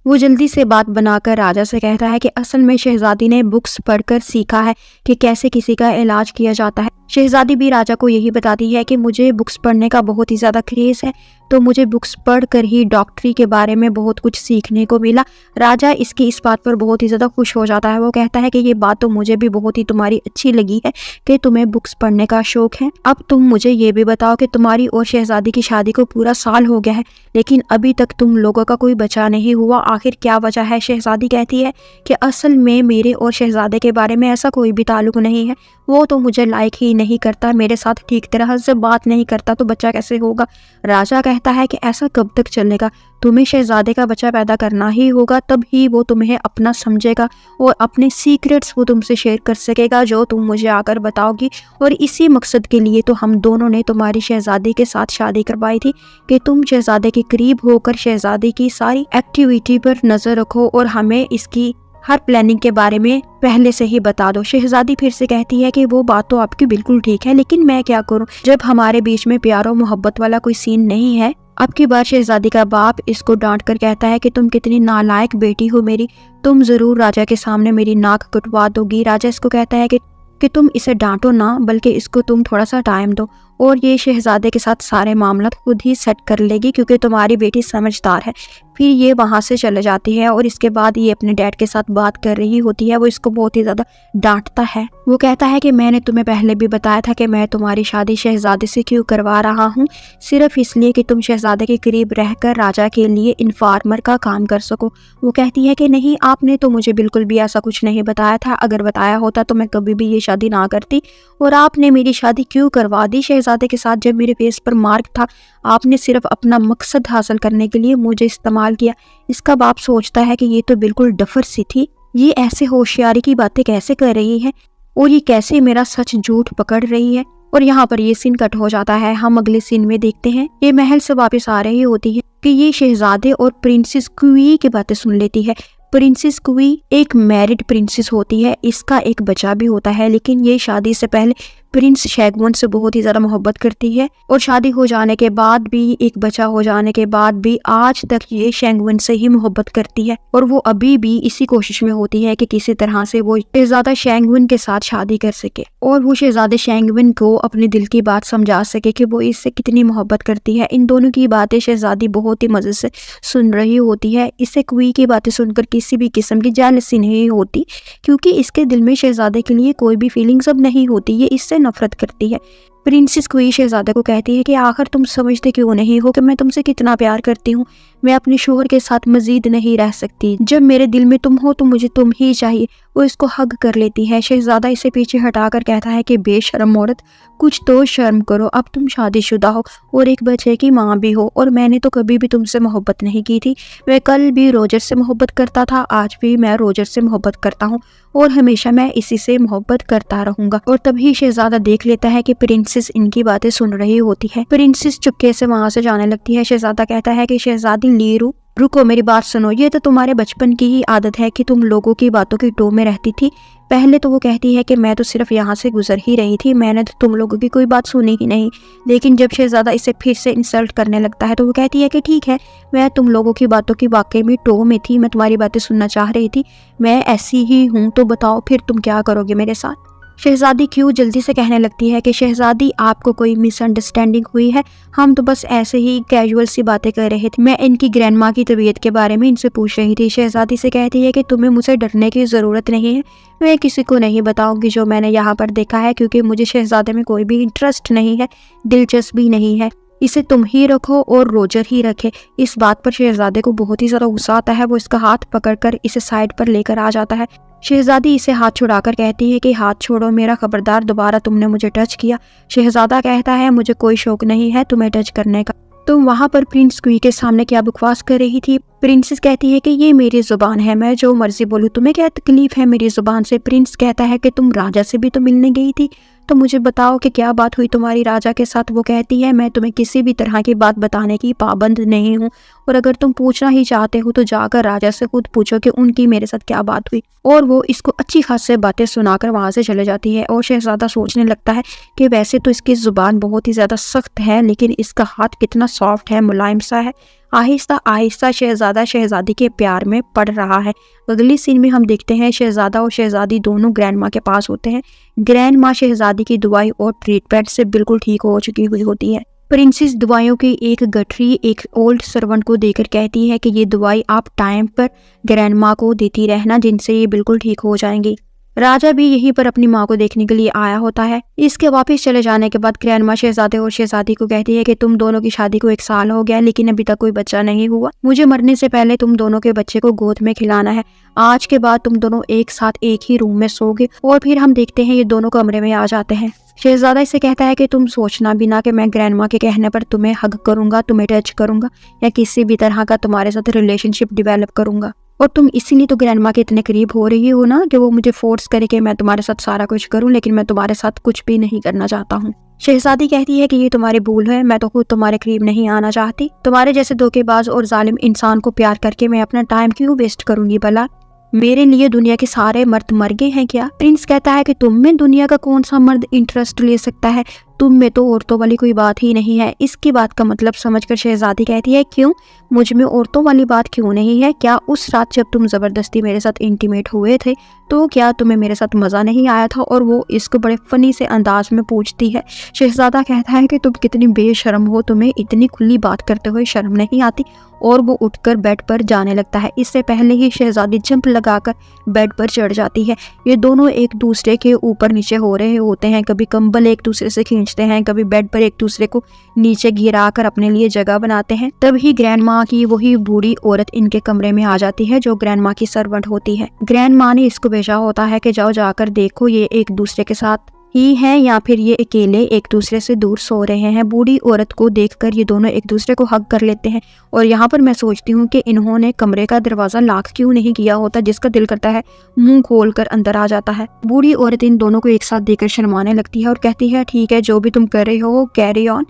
वो जल्दी से बात बनाकर राजा से कहता है कि असल में शहजादी ने बुक्स पढ़कर सीखा है कि कैसे किसी का इलाज किया जाता है। शहजादी भी राजा को यही बताती है कि मुझे बुक्स पढ़ने का बहुत ही ज़्यादा क्रेज़ है, तो मुझे बुक्स पढ़कर ही डॉक्टरी के बारे में बहुत कुछ सीखने को मिला। राजा इसकी इस बात पर बहुत ही ज़्यादा खुश हो जाता है। वो कहता है कि ये बात तो मुझे भी बहुत ही तुम्हारी अच्छी लगी है कि तुम्हें बुक्स पढ़ने का शौक है। अब तुम मुझे ये भी बताओ कि तुम्हारी और शहजादी की शादी को पूरा साल हो गया है, लेकिन अभी तक तुम लोगों का कोई बच्चा नहीं हुआ, आखिर क्या वजह है। शहजादी कहती है कि असल में मेरे और शहजादे के बारे में ऐसा कोई भी ताल्लुक नहीं है, वो तो मुझे लाइक ही नहीं करता, मेरे साथ ठीक तरह से बात नहीं करता, तो बच्चा कैसे होगा। राजा कहता है कि ऐसा कब तक चलेगा, तुम्हें शहजादे का बच्चा पैदा करना ही होगा, तब ही वो तुम्हें अपना समझेगा और अपने सीक्रेट्स वो तुमसे शेयर कर सकेगा जो तुम मुझे आकर बताओगी। और इसी मकसद के लिए तो हम दोनों ने तुम्हारी शहजादी के साथ शादी करवाई थी कि तुम शहजादे के करीब होकर शहजादी की सारी एक्टिविटी पर नजर रखो और हमें इसकी हर प्लानिंग के बारे में पहले से ही बता दो। शहजादी फिर से कहती है कि वो बात तो आपकी बिल्कुल ठीक है, लेकिन मैं क्या करूं जब हमारे बीच में प्यार और मोहब्बत वाला कोई सीन नहीं है। अब की बार शहजादी का बाप इसको डांट कर कहता है कि तुम कितनी नालायक बेटी हो मेरी, तुम जरूर राजा के सामने मेरी नाक कटवा दोगी। राजा इसको कहता है कि तुम इसे डांटो ना, बल्कि इसको तुम थोड़ा सा टाइम दो और ये शहजादे के साथ सारे मामला खुद ही सेट कर लेगी, क्योंकि तुम्हारी बेटी समझदार है। फिर ये वहाँ से चले जाती है और इसके बाद ये अपने डैड के साथ बात कर रही होती है। वो इसको बहुत ही ज़्यादा डांटता है। वो कहता है कि मैंने तुम्हें पहले भी बताया था कि मैं तुम्हारी शादी शहजादे से क्यों करवा रहा हूँ, सिर्फ इसलिए कि तुम शहजादे के करीब रहकर राजा के लिए इन्फॉर्मर का काम कर सको। वो कहती है कि नहीं, आपने तो मुझे बिल्कुल भी ऐसा कुछ नहीं बताया था, अगर बताया होता तो मैं कभी भी ये शादी ना करती। और आपने मेरी शादी क्यों करवा दी शहजादे के साथ जब मेरे फेस पर मार्क था। आपने सिर्फ अपना मकसद हासिल करने के लिए मुझे इस्तेमाल किया। इसका बाप सोचता है कि ये तो बिल्कुल डफर सी थी, ये ऐसे होशियारी की बातें कैसे कर रही है और ये कैसे मेरा सच झूठ पकड़ रही है। और यहाँ पर ये सीन कट हो जाता है। हम अगले सीन में देखते हैं ये महल से वापस आ रही होती है कि ये शहजादे और प्रिंसेस क्वी की बातें सुन लेती है। प्रिंसेस क्वी एक मैरिड प्रिंसेस होती है, इसका एक बच्चा भी होता है, लेकिन ये शादी से पहले प्रिंस शैगवन से बहुत ही ज्यादा मोहब्बत करती है और शादी हो जाने के बाद भी, एक बच्चा हो जाने के बाद भी आज तक ये शैगवन से ही मोहब्त करती है और वो अभी भी इसी कोशिश में होती है कि किसी तरह से वो शहजादा शैगवन के साथ शादी कर सके और वो शहजादे शैगवन को अपने दिल की बात समझा सके कि वो इससे कितनी मोहब्बत करती है। इन दोनों की बातें शहजादी बहुत ही मजे से सुन रही होती है। इसे क्वी की बातें सुनकर किसी भी किस्म की जेलसी नहीं होती, क्योंकि इसके दिल में शहजादे के लिए कोई भी फीलिंग्स अब नहीं होती, ये इससे नफरत करती है। प्रिंसेस क्वी शहजादे को कहती है कि आखिर तुम समझते क्यों नहीं हो कि मैं तुमसे कितना प्यार करती हूँ। मैं अपने शोहर के साथ मजीद नहीं रह सकती, जब मेरे दिल में तुम हो तो मुझे तुम ही चाहिए। वो इसको हग कर लेती है। शहजादा इसे पीछे हटाकर कहता है कि बेशर्म औरत, कुछ तो शर्म करो, अब तुम शादीशुदा हो और एक बच्चे की माँ भी हो, और मैंने तो कभी भी तुमसे मोहब्बत नहीं की थी। मैं कल भी रोजर से मोहब्बत करता था, आज भी मैं रोजर से मोहब्बत करता हूँ और हमेशा मैं इसी से मोहब्बत करता रहूंगा। और तभी शहजादा देख लेता है कि प्रिंसेस इनकी बातें सुन रही होती है। प्रिंसेस चुपके से वहां से जाने लगती है। शहजादा कहता है कि शहजादी लीरू, रुको, मेरी बात सुनो। ये तो तुम्हारे बचपन की ही आदत है कि तुम लोगों की बातों की टो में रहती थी। पहले तो वो कहती है कि मैं तो सिर्फ यहाँ से गुजर ही रही थी, मैंने तो तुम लोगों की कोई बात सुनी ही नहीं। लेकिन जब शहजादा इसे फिर से इंसल्ट करने लगता है तो वो कहती है कि ठीक है, मैं तुम लोगों की बातों की वाकई में टो में थी, मैं तुम्हारी बातें सुनना चाह रही थी, मैं ऐसी ही हूँ, तो बताओ फिर तुम क्या करोगे मेरे साथ। शहजादी क्यों जल्दी से कहने लगती है कि शहजादी, आपको कोई मिसअंडरस्टैंडिंग हुई है, हम तो बस ऐसे ही कैजुअल सी बातें कर रहे थे। मैं इनकी ग्रैंड माँ की तबीयत के बारे में इनसे पूछ रही थी। शहजादी से कहती है कि तुम्हें मुझसे डरने की ज़रूरत नहीं है, मैं किसी को नहीं बताऊंगी जो मैंने यहाँ पर देखा है, क्योंकि मुझे शहजादे में कोई भी इंटरेस्ट नहीं है, दिलचस्पी नहीं है। इसे तुम ही रखो और रोजर ही रखे। इस बात पर शहजादे को बहुत ही ज़्यादा गुस्सा आता है। वो इसका हाथ पकड़कर इसे साइड पर लेकर आ जाता है। शहजादी इसे हाथ छुड़ाकर कहती है कि हाथ छोड़ो मेरा, खबरदार दोबारा तुमने मुझे टच किया। शहजादा कहता है मुझे कोई शौक नहीं है तुम्हें टच करने का। तुम वहाँ पर प्रिंस क्वी के सामने क्या बकवास कर रही थी। प्रिंसेस कहती है कि ये मेरी जुबान है, मैं जो मर्जी बोलूँ, तुम्हें क्या तकलीफ है मेरी जुबान से। प्रिंस कहता है कि तुम राजा से भी तो मिलने गई थी, तो मुझे बताओ कि क्या बात हुई तुम्हारी राजा के साथ। वो कहती है मैं तुम्हें किसी भी तरह की बात बताने की पाबंद नहीं हूँ, और अगर तुम पूछना ही चाहते हो तो जाकर राजा से खुद पूछो कि उनकी मेरे साथ क्या बात हुई। और वो इसको अच्छी खासी बातें सुनाकर वहाँ से चले जाती है। और शहजादा सोचने लगता है कि वैसे तो इसकी जुबान बहुत ही ज़्यादा सख्त है, लेकिन इसका हाथ कितना सॉफ्ट है, मुलायम सा है। आहिस्ता आहिस्ता शहजादा शहजादी के प्यार में पड़ रहा है। अगली सीन में हम देखते हैं शहजादा और शहजादी दोनों ग्रैंड माँ के पास होते हैं। ग्रैंड माँ शहजादी की दवाई और ट्रीटमेंट से बिल्कुल ठीक हो चुकी हुई होती है। प्रिंसेस दवाइयों की एक गठरी एक ओल्ड सर्वेंट को देकर कहती है कि ये दवाई आप टाइम पर ग्रैंड माँ को देती रहना, जिनसे ये बिल्कुल ठीक हो जाएंगी। राजा भी यहीं पर अपनी माँ को देखने के लिए आया होता है। इसके वापस चले जाने के बाद ग्रैंड माँ शहजादे और शहजादी को कहती है कि तुम दोनों की शादी को 1 साल हो गया, लेकिन अभी तक कोई बच्चा नहीं हुआ। मुझे मरने से पहले तुम दोनों के बच्चे को गोद में खिलाना है। आज के बाद तुम दोनों एक साथ एक ही रूम में सोगे। और फिर हम देखते हैं ये दोनों कमरे में आ जाते हैं। शहजादा इसे कहता है कि तुम सोचना भी ना कि मैं ग्रैंड माँ के कहने पर तुम्हें हग करूंगा, तुम्हें टच करूंगा या किसी भी तरह का तुम्हारे साथ रिलेशनशिप डेवलप करूंगा। और तुम इसीलिए तो ग्रैंड माँ के इतने करीब हो रही हो ना, कि वो मुझे फोर्स करे कि मैं तुम्हारे साथ सारा कुछ करूं, लेकिन मैं तुम्हारे साथ कुछ भी नहीं करना चाहता हूँ। शहजादी कहती है कि ये तुम्हारी भूल है, मैं तो खुद तुम्हारे करीब नहीं आना चाहती। तुम्हारे जैसे धोखेबाज और जालिम इंसान को प्यार करके मैं अपना टाइम क्यों वेस्ट करूंगी भला। मेरे लिए दुनिया के सारे मर्द मर गए हैं क्या। प्रिंस कहता है कि तुम में दुनिया का कौन सा मर्द इंटरेस्ट ले सकता है, तुम में तो औरतों वाली कोई बात ही नहीं है। इसकी बात का मतलब समझकर शहजादी कहती है क्यों, मुझ में औरतों वाली बात क्यों नहीं है। क्या उस रात जब तुम जबरदस्ती मेरे साथ इंटीमेट हुए थे तो क्या तुम्हें मेरे साथ मजा नहीं आया था। और वो इसको बड़े फनी से अंदाज में पूछती है। शहजादा कहता है कि तुम कितनी बेशर्म हो, तुम्हें इतनी खुली बात करते हुए शर्म नहीं आती। और वो उठकर बेड पर जाने लगता है। इससे पहले ही शहजादी जंप लगाकर बेड पर चढ़ जाती है। ये दोनों एक दूसरे के ऊपर नीचे हो रहे होते हैं, कभी कंबल एक दूसरे से खींचते हैं, कभी बेड पर एक दूसरे को नीचे गिराकर अपने लिए जगह बनाते हैं। तभी ग्रैंड माँ की वही बूढ़ी औरत इनके कमरे में आ जाती है, जो ग्रैंड माँ की सर्वेंट होती है। ग्रैंड माँ ने इसको भेजा होता है कि जाओ जाकर देखो ये एक दूसरे के साथ ही हैं या फिर ये अकेले एक दूसरे से दूर सो रहे हैं। बूढ़ी औरत को देखकर ये दोनों एक दूसरे को हग कर लेते हैं। और यहाँ पर मैं सोचती हूँ कि इन्होंने कमरे का दरवाजा लॉक क्यों नहीं किया होता, जिसका दिल करता है मुंह खोलकर अंदर आ जाता है। बूढ़ी औरत इन दोनों को एक साथ देखकर शर्माने लगती है और कहती है ठीक है, जो भी तुम कर रहे हो कैरी ऑन।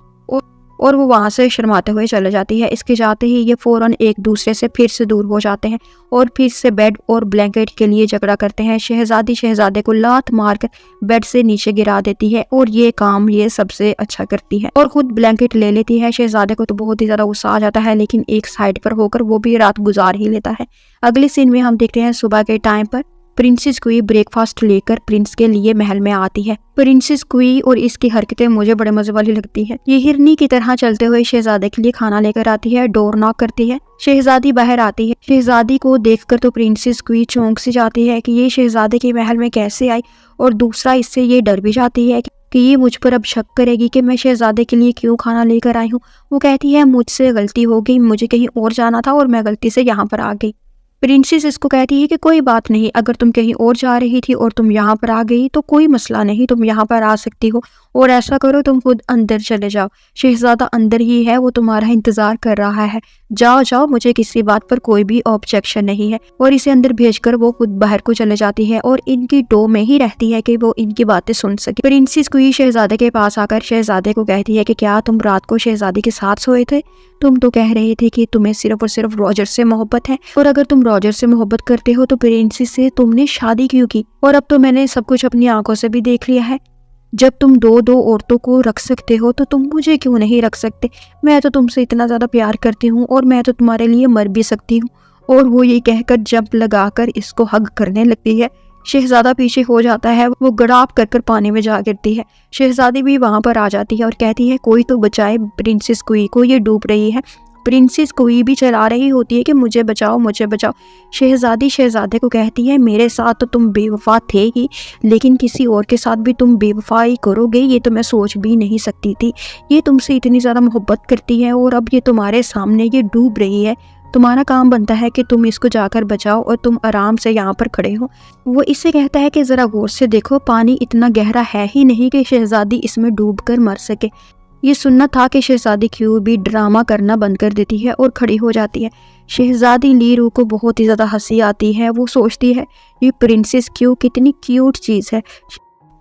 और वो वहाँ से शर्माते हुए चले जाती है। इसके जाते ही ये फ़ौरन एक दूसरे से फिर से दूर हो जाते हैं और फिर से बेड और ब्लैंकेट के लिए झगड़ा करते हैं। शहज़ादी शहज़ादे को लात मारकर बेड से नीचे गिरा देती है और ये काम ये सबसे अच्छा करती है और खुद ब्लैंकेट ले लेती है। शहज़ादे को तो बहुत ही ज़्यादा गुस्सा आ जाता है, लेकिन एक साइड पर होकर वो भी रात गुजार ही लेता है। अगले सीन में हम देखते हैं सुबह के टाइम पर प्रिंसेस क्वी ब्रेकफास्ट लेकर प्रिंस के लिए महल में आती है। प्रिंसेस क्वी और इसकी हरकतें मुझे बड़े मजे वाली लगती है। ये हिरनी की तरह चलते हुए शहजादे के लिए खाना लेकर आती है, डोर नॉक करती है। शहजादी बाहर आती है। शहजादी को देखकर तो प्रिंसेस क्वी चौंक सी जाती है कि ये शहजादे के महल में कैसे आई, और दूसरा इससे ये डर भी जाती है कि ये मुझ पर अब शक करेगी कि मैं शहजादे के लिए क्यों खाना लेकर आई हूँ। वो कहती है मुझसे गलती हो गई, मुझे कहीं और जाना था और मैं गलती से यहाँ पर आ गई। प्रिंसेस इसको कहती है कि कोई बात नहीं, अगर तुम कहीं और जा रही थी और तुम यहाँ पर आ गई तो कोई मसला नहीं, तुम यहाँ पर आ सकती हो। और ऐसा करो, तुम खुद अंदर चले जाओ, शहजादा अंदर ही है, वो तुम्हारा इंतजार कर रहा है। जाओ जाओ, मुझे किसी बात पर कोई भी ऑब्जेक्शन नहीं है। और इसे अंदर भेजकर वो खुद बाहर को चले जाती है और इनकी टो में ही रहती है कि वो इनकी बातें सुन सके। प्रिंसेस क्वी शहजादे के पास आकर शहजादे को कहती है कि क्या तुम रात को शहजादी के साथ सोए थे? तुम तो कह रहे थे कि तुम्हें सिर्फ और सिर्फ रॉजर से मोहब्बत है, और अगर तुम रॉजर से मोहब्बत करते हो तो प्रिंसेस से तुमने शादी क्यों की? और अब तो मैंने सब कुछ अपनी आंखों से भी देख लिया है। जब तुम दो दो औरतों को रख सकते हो तो तुम मुझे क्यों नहीं रख सकते? मैं तो तुमसे इतना ज्यादा प्यार करती हूँ और मैं तो तुम्हारे लिए मर भी सकती हूँ। और वो ये कहकर जंप लगाकर इसको हग करने लगती है। शहजादा पीछे हो जाता है, वो गड़ाप कर पानी में जा गिरती है। शहजादी भी वहां पर आ जाती है और कहती है कोई तो बचाए प्रिंसेस क्वी को, ये डूब रही है। प्रिंसेस क्वी भी चला रही होती है कि मुझे बचाओ, मुझे बचाओ। शहजादी शहजादे को कहती है मेरे साथ तो तुम बेवफा थे ही, लेकिन किसी और के साथ भी तुम बेवफाई करोगे ये तो मैं सोच भी नहीं सकती थी। ये तुमसे इतनी ज़्यादा मोहब्बत करती है और अब ये तुम्हारे सामने ये डूब रही है। तुम्हारा काम बनता है कि तुम इसको जाकर बचाओ और तुम आराम से यहाँ पर खड़े हो। वो इससे कहता है कि ज़रा गौर से देखो, पानी इतना गहरा है ही नहीं कि शहजादी इसमें डूबकर मर सके। ये सुनना था कि शहजादी क्यू भी ड्रामा करना बंद कर देती है और खड़ी हो जाती है। शहजादी लीरू को बहुत ही ज़्यादा हंसी आती है। वो सोचती है ये प्रिंसेस क्यू कितनी क्यूट चीज़ है।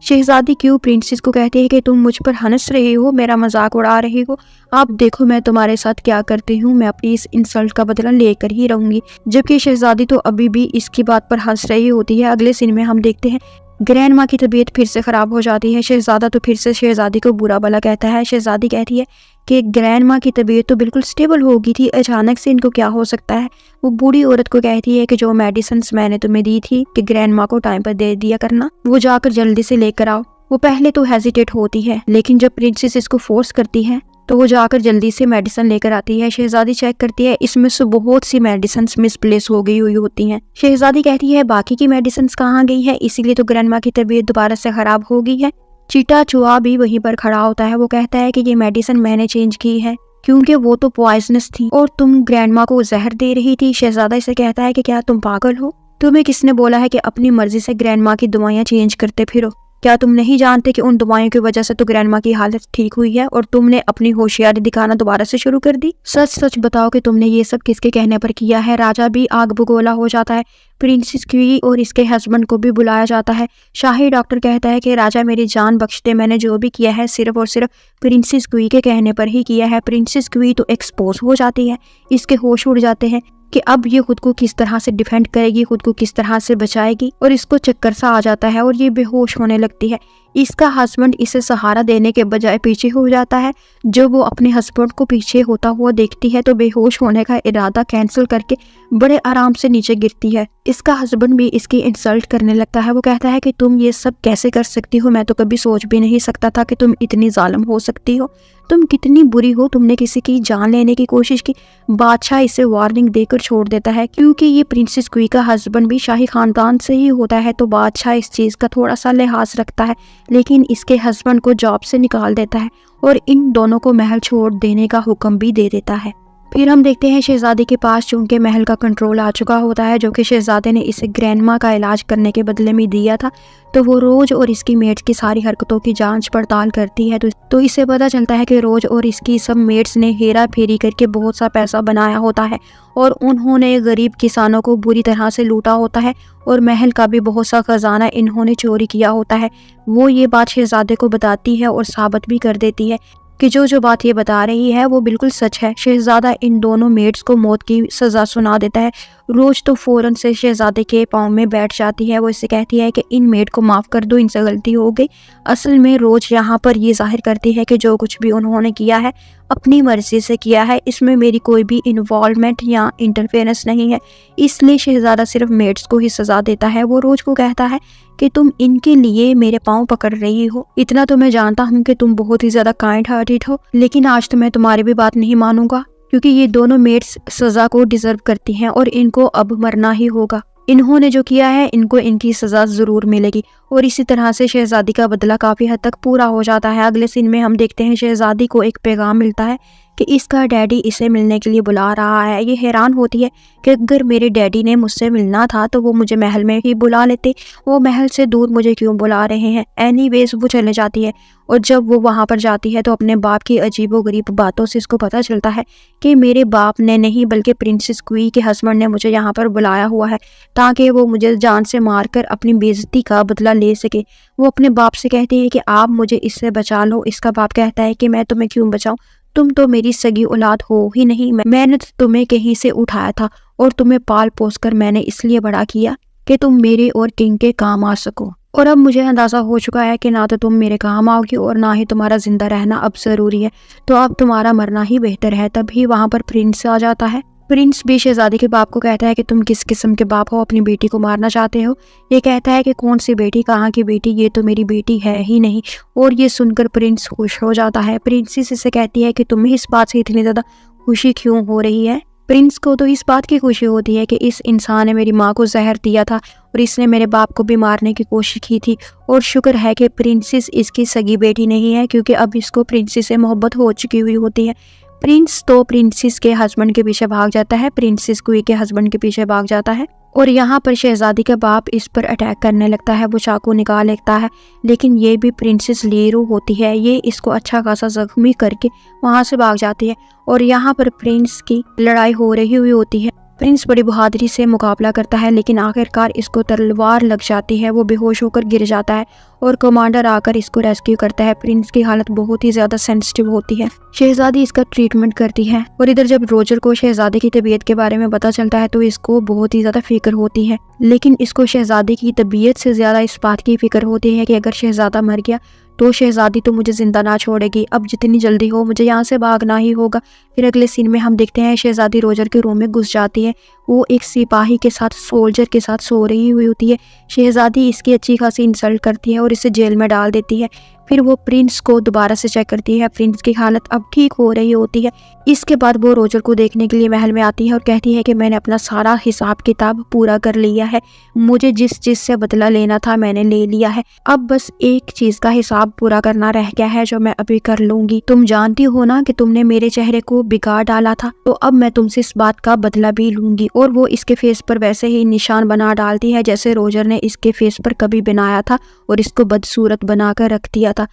शहजादी क्यू प्रिंसेस को कहती है कि तुम मुझ पर हंस रही हो, मेरा मजाक उड़ा रही हो। आप देखो मैं तुम्हारे साथ क्या करती हूँ, मैं अपनी इस इंसल्ट का बदला लेकर ही रहूंगी। जबकि शहजादी तो अभी भी इसकी बात पर हंस रही होती है। अगले सीन में हम देखते हैं ग्रैंड माँ की तबीयत फिर से खराब हो जाती है। शहजादा तो फिर से शहजादी को बुरा भला कहता है। शहजादी कहती है कि ग्रैंड माँ की तबीयत तो बिल्कुल स्टेबल हो गई थी, अचानक से इनको क्या हो सकता है। वो बूढ़ी औरत को कहती है कि जो मेडिसिन मैंने तुम्हें दी थी कि ग्रैंड माँ को टाइम पर दे दिया करना, वो जाकर जल्दी से लेकर आओ। वो पहले तो हेजिटेट होती है, लेकिन जब प्रिंसेस इसको फोर्स करती है तो वो जाकर जल्दी से मेडिसिन लेकर आती है। शहजादी चेक करती है, इसमें से बहुत सी मेडिसिन मिसप्लेस हो गई हुई होती हैं। शहजादी कहती है बाकी की मेडिसिन कहाँ गई है, इसीलिए तो ग्रैंडमा की तबीयत दोबारा से खराब हो गई है। चीटा चूहा भी वहीं पर खड़ा होता है। वो कहता है कि ये मेडिसिन मैंने चेंज की है क्योंकि वो तो पॉइजनस थी और तुम ग्रैंडमा को जहर दे रही थी। शहजादा इसे कहता है कि क्या तुम पागल हो? तुम्हें किसने बोला है कि अपनी मर्जी से ग्रैंडमा की दवाइयाँ चेंज करते फिरो? क्या तुम नहीं जानते कि उन दवाइयों की वजह से तो ग्रैंडमा की हालत ठीक हुई है और तुमने अपनी होशियारी दिखाना दोबारा से शुरू कर दी? सच सच बताओ कि तुमने ये सब किसके कहने पर किया है? राजा भी आग बगोला हो जाता है। प्रिंसेस क्वी और इसके हस्बैंड को भी बुलाया जाता है। शाही डॉक्टर कहता है कि राजा मेरी जान बख्श दे, मैंने जो भी किया है सिर्फ और सिर्फ प्रिंसेस क्वी के कहने पर ही किया है। प्रिंसेस क्वी तो एक्सपोज हो जाती है, इसके होश उड़ जाते हैं कि अब ये खुद को किस तरह से डिफेंड करेगी, खुद को किस तरह से बचाएगी, और इसको चक्कर सा आ जाता है और ये बेहोश होने लगती है। इसका हस्बैंड इसे सहारा देने के बजाय पीछे हो जाता है। जब वो अपने हस्बैंड को पीछे होता हुआ देखती है तो बेहोश होने का इरादा कैंसिल करके बड़े आराम से नीचे गिरती है। इसका हस्बैंड भी इसकी इंसल्ट करने लगता है। वो कहता है कि तुम ये सब कैसे कर सकती हो, मैं तो कभी सोच भी नहीं सकता था कि तुम इतनी जालिम हो सकती हो, तुम कितनी बुरी हो, तुमने किसी की जान लेने की कोशिश की। बादशाह इसे वार्निंग देकर छोड़ देता है क्योंकि ये प्रिंसेस क्वी का हस्बैंड भी शाही खानदान से ही होता है, तो बादशाह इस चीज का थोड़ा सा लिहाज रखता है, लेकिन इसके हस्बैंड को जॉब से निकाल देता है और इन दोनों को महल छोड़ देने का हुक्म भी दे देता है। फिर हम देखते हैं शहजादी के पास चूंकि महल का कंट्रोल आ चुका होता है, जो कि शहजादे ने इसे ग्रैंडमा का इलाज करने के बदले में दिया था, तो वो रोज और इसकी मेट्स की सारी हरकतों की जांच पड़ताल करती है। तो इससे पता चलता है कि रोज और इसकी सब मेट्स ने हेरा फेरी करके बहुत सा पैसा बनाया होता है और उन्होंने गरीब किसानों को बुरी तरह से लूटा होता है और महल का भी बहुत सा खजाना इन्होंने चोरी किया होता है। वो ये बात शहजादे को बताती है और साबित भी कर देती है। कि जो बात ये बता रही है वो बिल्कुल सच है। शहजादा इन दोनों मेड्स को मौत की सज़ा सुना देता है। रोज तो फ़ौरन से शहजादे के पाँव में बैठ जाती है। वो इससे कहती है कि इन मेड को माफ़ कर दो, इनसे गलती हो गई। असल में रोज यहाँ पर ये जाहिर करती है कि जो कुछ भी उन्होंने किया है अपनी मर्जी से किया है, इसमें मेरी कोई भी इन्वॉल्वमेंट या इंटरफेरेंस नहीं है। इसलिए शहजादा सिर्फ मेड्स को ही सज़ा देता है। वो रोज को कहता है कि तुम इनके लिए मेरे पाँव पकड़ रही हो। इतना तो मैं जानता हूँ कि तुम बहुत ही ज़्यादा काइंड हार्टेड हो, लेकिन आज तो मैं तुम्हारी भी बात नहीं मानूंगा, क्योंकि ये दोनों मेड्स सज़ा को डिजर्व करती हैं और इनको अब मरना ही होगा। इन्होंने जो किया है इनको इनकी सज़ा ज़रूर मिलेगी। और इसी तरह से शहजादी का बदला काफ़ी हद तक पूरा हो जाता है। अगले सीन में हम देखते हैं शहजादी को एक पैगाम मिलता है कि इसका डैडी इसे मिलने के लिए बुला रहा है। ये हैरान होती है कि अगर मेरे डैडी ने मुझसे मिलना था तो वो मुझे महल में ही बुला लेते, वो महल से दूर मुझे क्यों बुला रहे हैं। एनीवेज वो चले जाती है और जब वो वहाँ पर जाती है तो अपने बाप की अजीबोगरीब बातों से इसको पता चलता है कि मेरे बाप ने नहीं बल्कि प्रिंसेस क्वी के हस्बैंड ने मुझे यहाँ पर बुलाया हुआ है ताकि वो मुझे जान से मारकर अपनी बेइज्जती का बदला ले सके। वो अपने बाप से कहती है कि आप मुझे इससे बचा लो। इसका बाप कहता है कि मैं तुम्हें क्यों बचाऊं, तुम तो मेरी सगी औलाद हो ही नहीं। मैंने तुम्हें कहीं से उठाया था और तुम्हें पाल पोस कर मैंने इसलिए बड़ा किया कि तुम मेरे और किंग के काम आ सको। और अब मुझे अंदाज़ा हो चुका है कि ना तो तुम मेरे काम आओगी और ना ही तुम्हारा जिंदा रहना अब ज़रूरी है, तो अब तुम्हारा मरना ही बेहतर है। तभी वहाँ पर प्रिंस आ जाता है। प्रिंस भी शहजादी के बाप को कहता है कि तुम किस किस्म के बाप हो, अपनी बेटी को मारना चाहते हो। ये कहता है कि कौन सी बेटी, कहाँ की बेटी, ये तो मेरी बेटी है ही नहीं। और ये सुनकर प्रिंस खुश हो जाता है। प्रिंसेस इससे कहती है कि तुम्हें इस बात से इतनी ज़्यादा खुशी क्यों हो रही है। प्रिंस को तो इस बात की खुशी होती है कि इस इंसान ने मेरी माँ को जहर दिया था और इसने मेरे बाप को भी मारने की कोशिश की थी। और शुक्र है कि प्रिंसेस इसकी सगी बेटी नहीं है, क्योंकि अब इसको प्रिंसेस से मोहब्बत हो चुकी हुई होती है। प्रिंस तो प्रिंसेस के हस्बैंड के पीछे भाग जाता है, प्रिंसेस क्वी के हस्बैंड के पीछे भाग जाता है और यहाँ पर शहजादी का बाप इस पर अटैक करने लगता है। वो चाकू निकाल लेता है, लेकिन ये भी प्रिंसेस लीरू होती है। ये इसको अच्छा खासा जख्मी करके वहाँ से भाग जाती है और यहाँ पर प्रिंस की लड़ाई हो रही हुई होती है। प्रिंस बड़ी बहादुरी से मुकाबला करता है, लेकिन आखिरकार इसको तलवार लग जाती है। वो बेहोश होकर गिर जाता है और कमांडर आकर इसको रेस्क्यू करता है। प्रिंस की हालत बहुत ही ज़्यादा सेंसिटिव होती है। शहजादी इसका ट्रीटमेंट करती है और इधर जब रोजर को शहजादी की तबीयत के बारे में पता चलता है तो इसको बहुत ही ज़्यादा फिक्र होती है, लेकिन इसको शहजादी की तबीयत से ज़्यादा इस बात की फिक्र होती है कि अगर शहजादा मर गया तो शहजादी तो मुझे जिंदा ना छोड़ेगी। अब जितनी जल्दी हो मुझे यहाँ से भागना ही होगा। फिर अगले सीन में हम देखते हैं शहजादी रोजर के रूम में घुस जाती है। वो एक सिपाही के साथ, सोल्जर के साथ सो रही हुई होती है। शहजादी इसकी अच्छी खासी इंसल्ट करती है और इसे जेल में डाल देती है। फिर वो प्रिंस को दोबारा से चेक करती है। प्रिंस की हालत अब ठीक हो रही होती है। इसके बाद वो रोजर को देखने के लिए महल में आती है और कहती है कि मैंने अपना सारा हिसाब किताब पूरा कर लिया है। मुझे जिस चीज़ से बदला लेना था मैंने ले लिया है। अब बस एक चीज़ का हिसाब पूरा करना रह गया है जो मैं अभी कर लूंगी। तुम जानती हो ना कि तुमने मेरे चेहरे को बिगाड़ डाला था, तो अब मैं तुमसे इस बात का बदला भी लूंगी। और वो इसके फेस पर वैसे ही निशान बना डालती है जैसे रोजर ने इसके फेस पर कभी बनाया था और इसको बदसूरत बनाकर रख दिया था।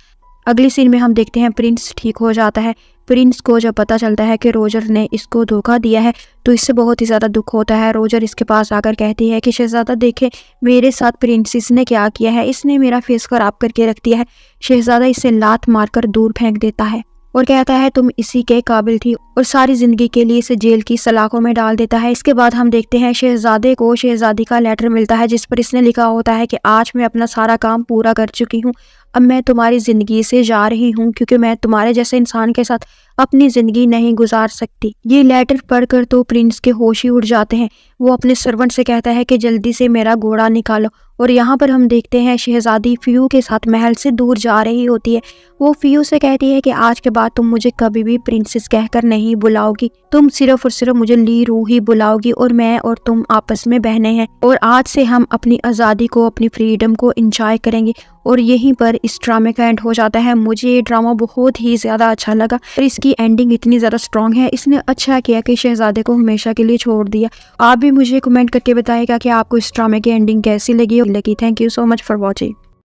अगली सीन में हम देखते हैं प्रिंस ठीक हो जाता है। प्रिंस को जब पता चलता है कि रोजर ने इसको धोखा दिया है तो इससे बहुत ही ज़्यादा दुख होता है। रोजर इसके पास आकर कहती है कि शहजादा देखे मेरे साथ प्रिंसेस ने क्या किया है, इसने मेरा फेस खराब करके रख दिया है। शहजादा इसे लात मारकर दूर फेंक देता है और कहता है तुम इसी के काबिल थी, और सारी जिंदगी के लिए इसे जेल की सलाखों में डाल देता है। इसके बाद हम देखते हैं शहजादे को शहजादी का लेटर मिलता है जिस पर इसने लिखा होता है कि आज मैं अपना सारा काम पूरा कर चुकी हूँ, अब मैं तुम्हारी ज़िंदगी से जा रही हूँ क्योंकि मैं तुम्हारे जैसे इंसान के साथ अपनी ज़िंदगी नहीं गुजार सकती। ये लेटर पढ़कर तो प्रिंस के होश ही उड़ जाते हैं। वो अपने सर्वेंट से कहता है कि जल्दी से मेरा घोड़ा निकालो। और यहाँ पर हम देखते हैं शहजादी फियू के साथ महल से दूर जा रही होती है। वो फियू से कहती है कि आज के बाद तुम मुझे कभी भी प्रिंसेस कहकर नहीं बुलाओगी, तुम सिर्फ और सिर्फ मुझे लीरू ही बुलाओगी और मैं और तुम आपस में बहनें हैं और आज से हम अपनी आज़ादी को, अपनी फ्रीडम को इंजॉय करेंगे। और यहीं पर इस ड्रामे का एंड हो जाता है। मुझे ये ड्रामा बहुत ही ज़्यादा अच्छा लगा और इसकी एंडिंग इतनी ज़्यादा स्ट्रॉन्ग है। इसने अच्छा किया कि शहजादे को हमेशा के लिए छोड़ दिया। आप भी मुझे कमेंट करके बताइएगा कि आपको इस ड्रामे की एंडिंग कैसी लगी। Thank you so much for watching.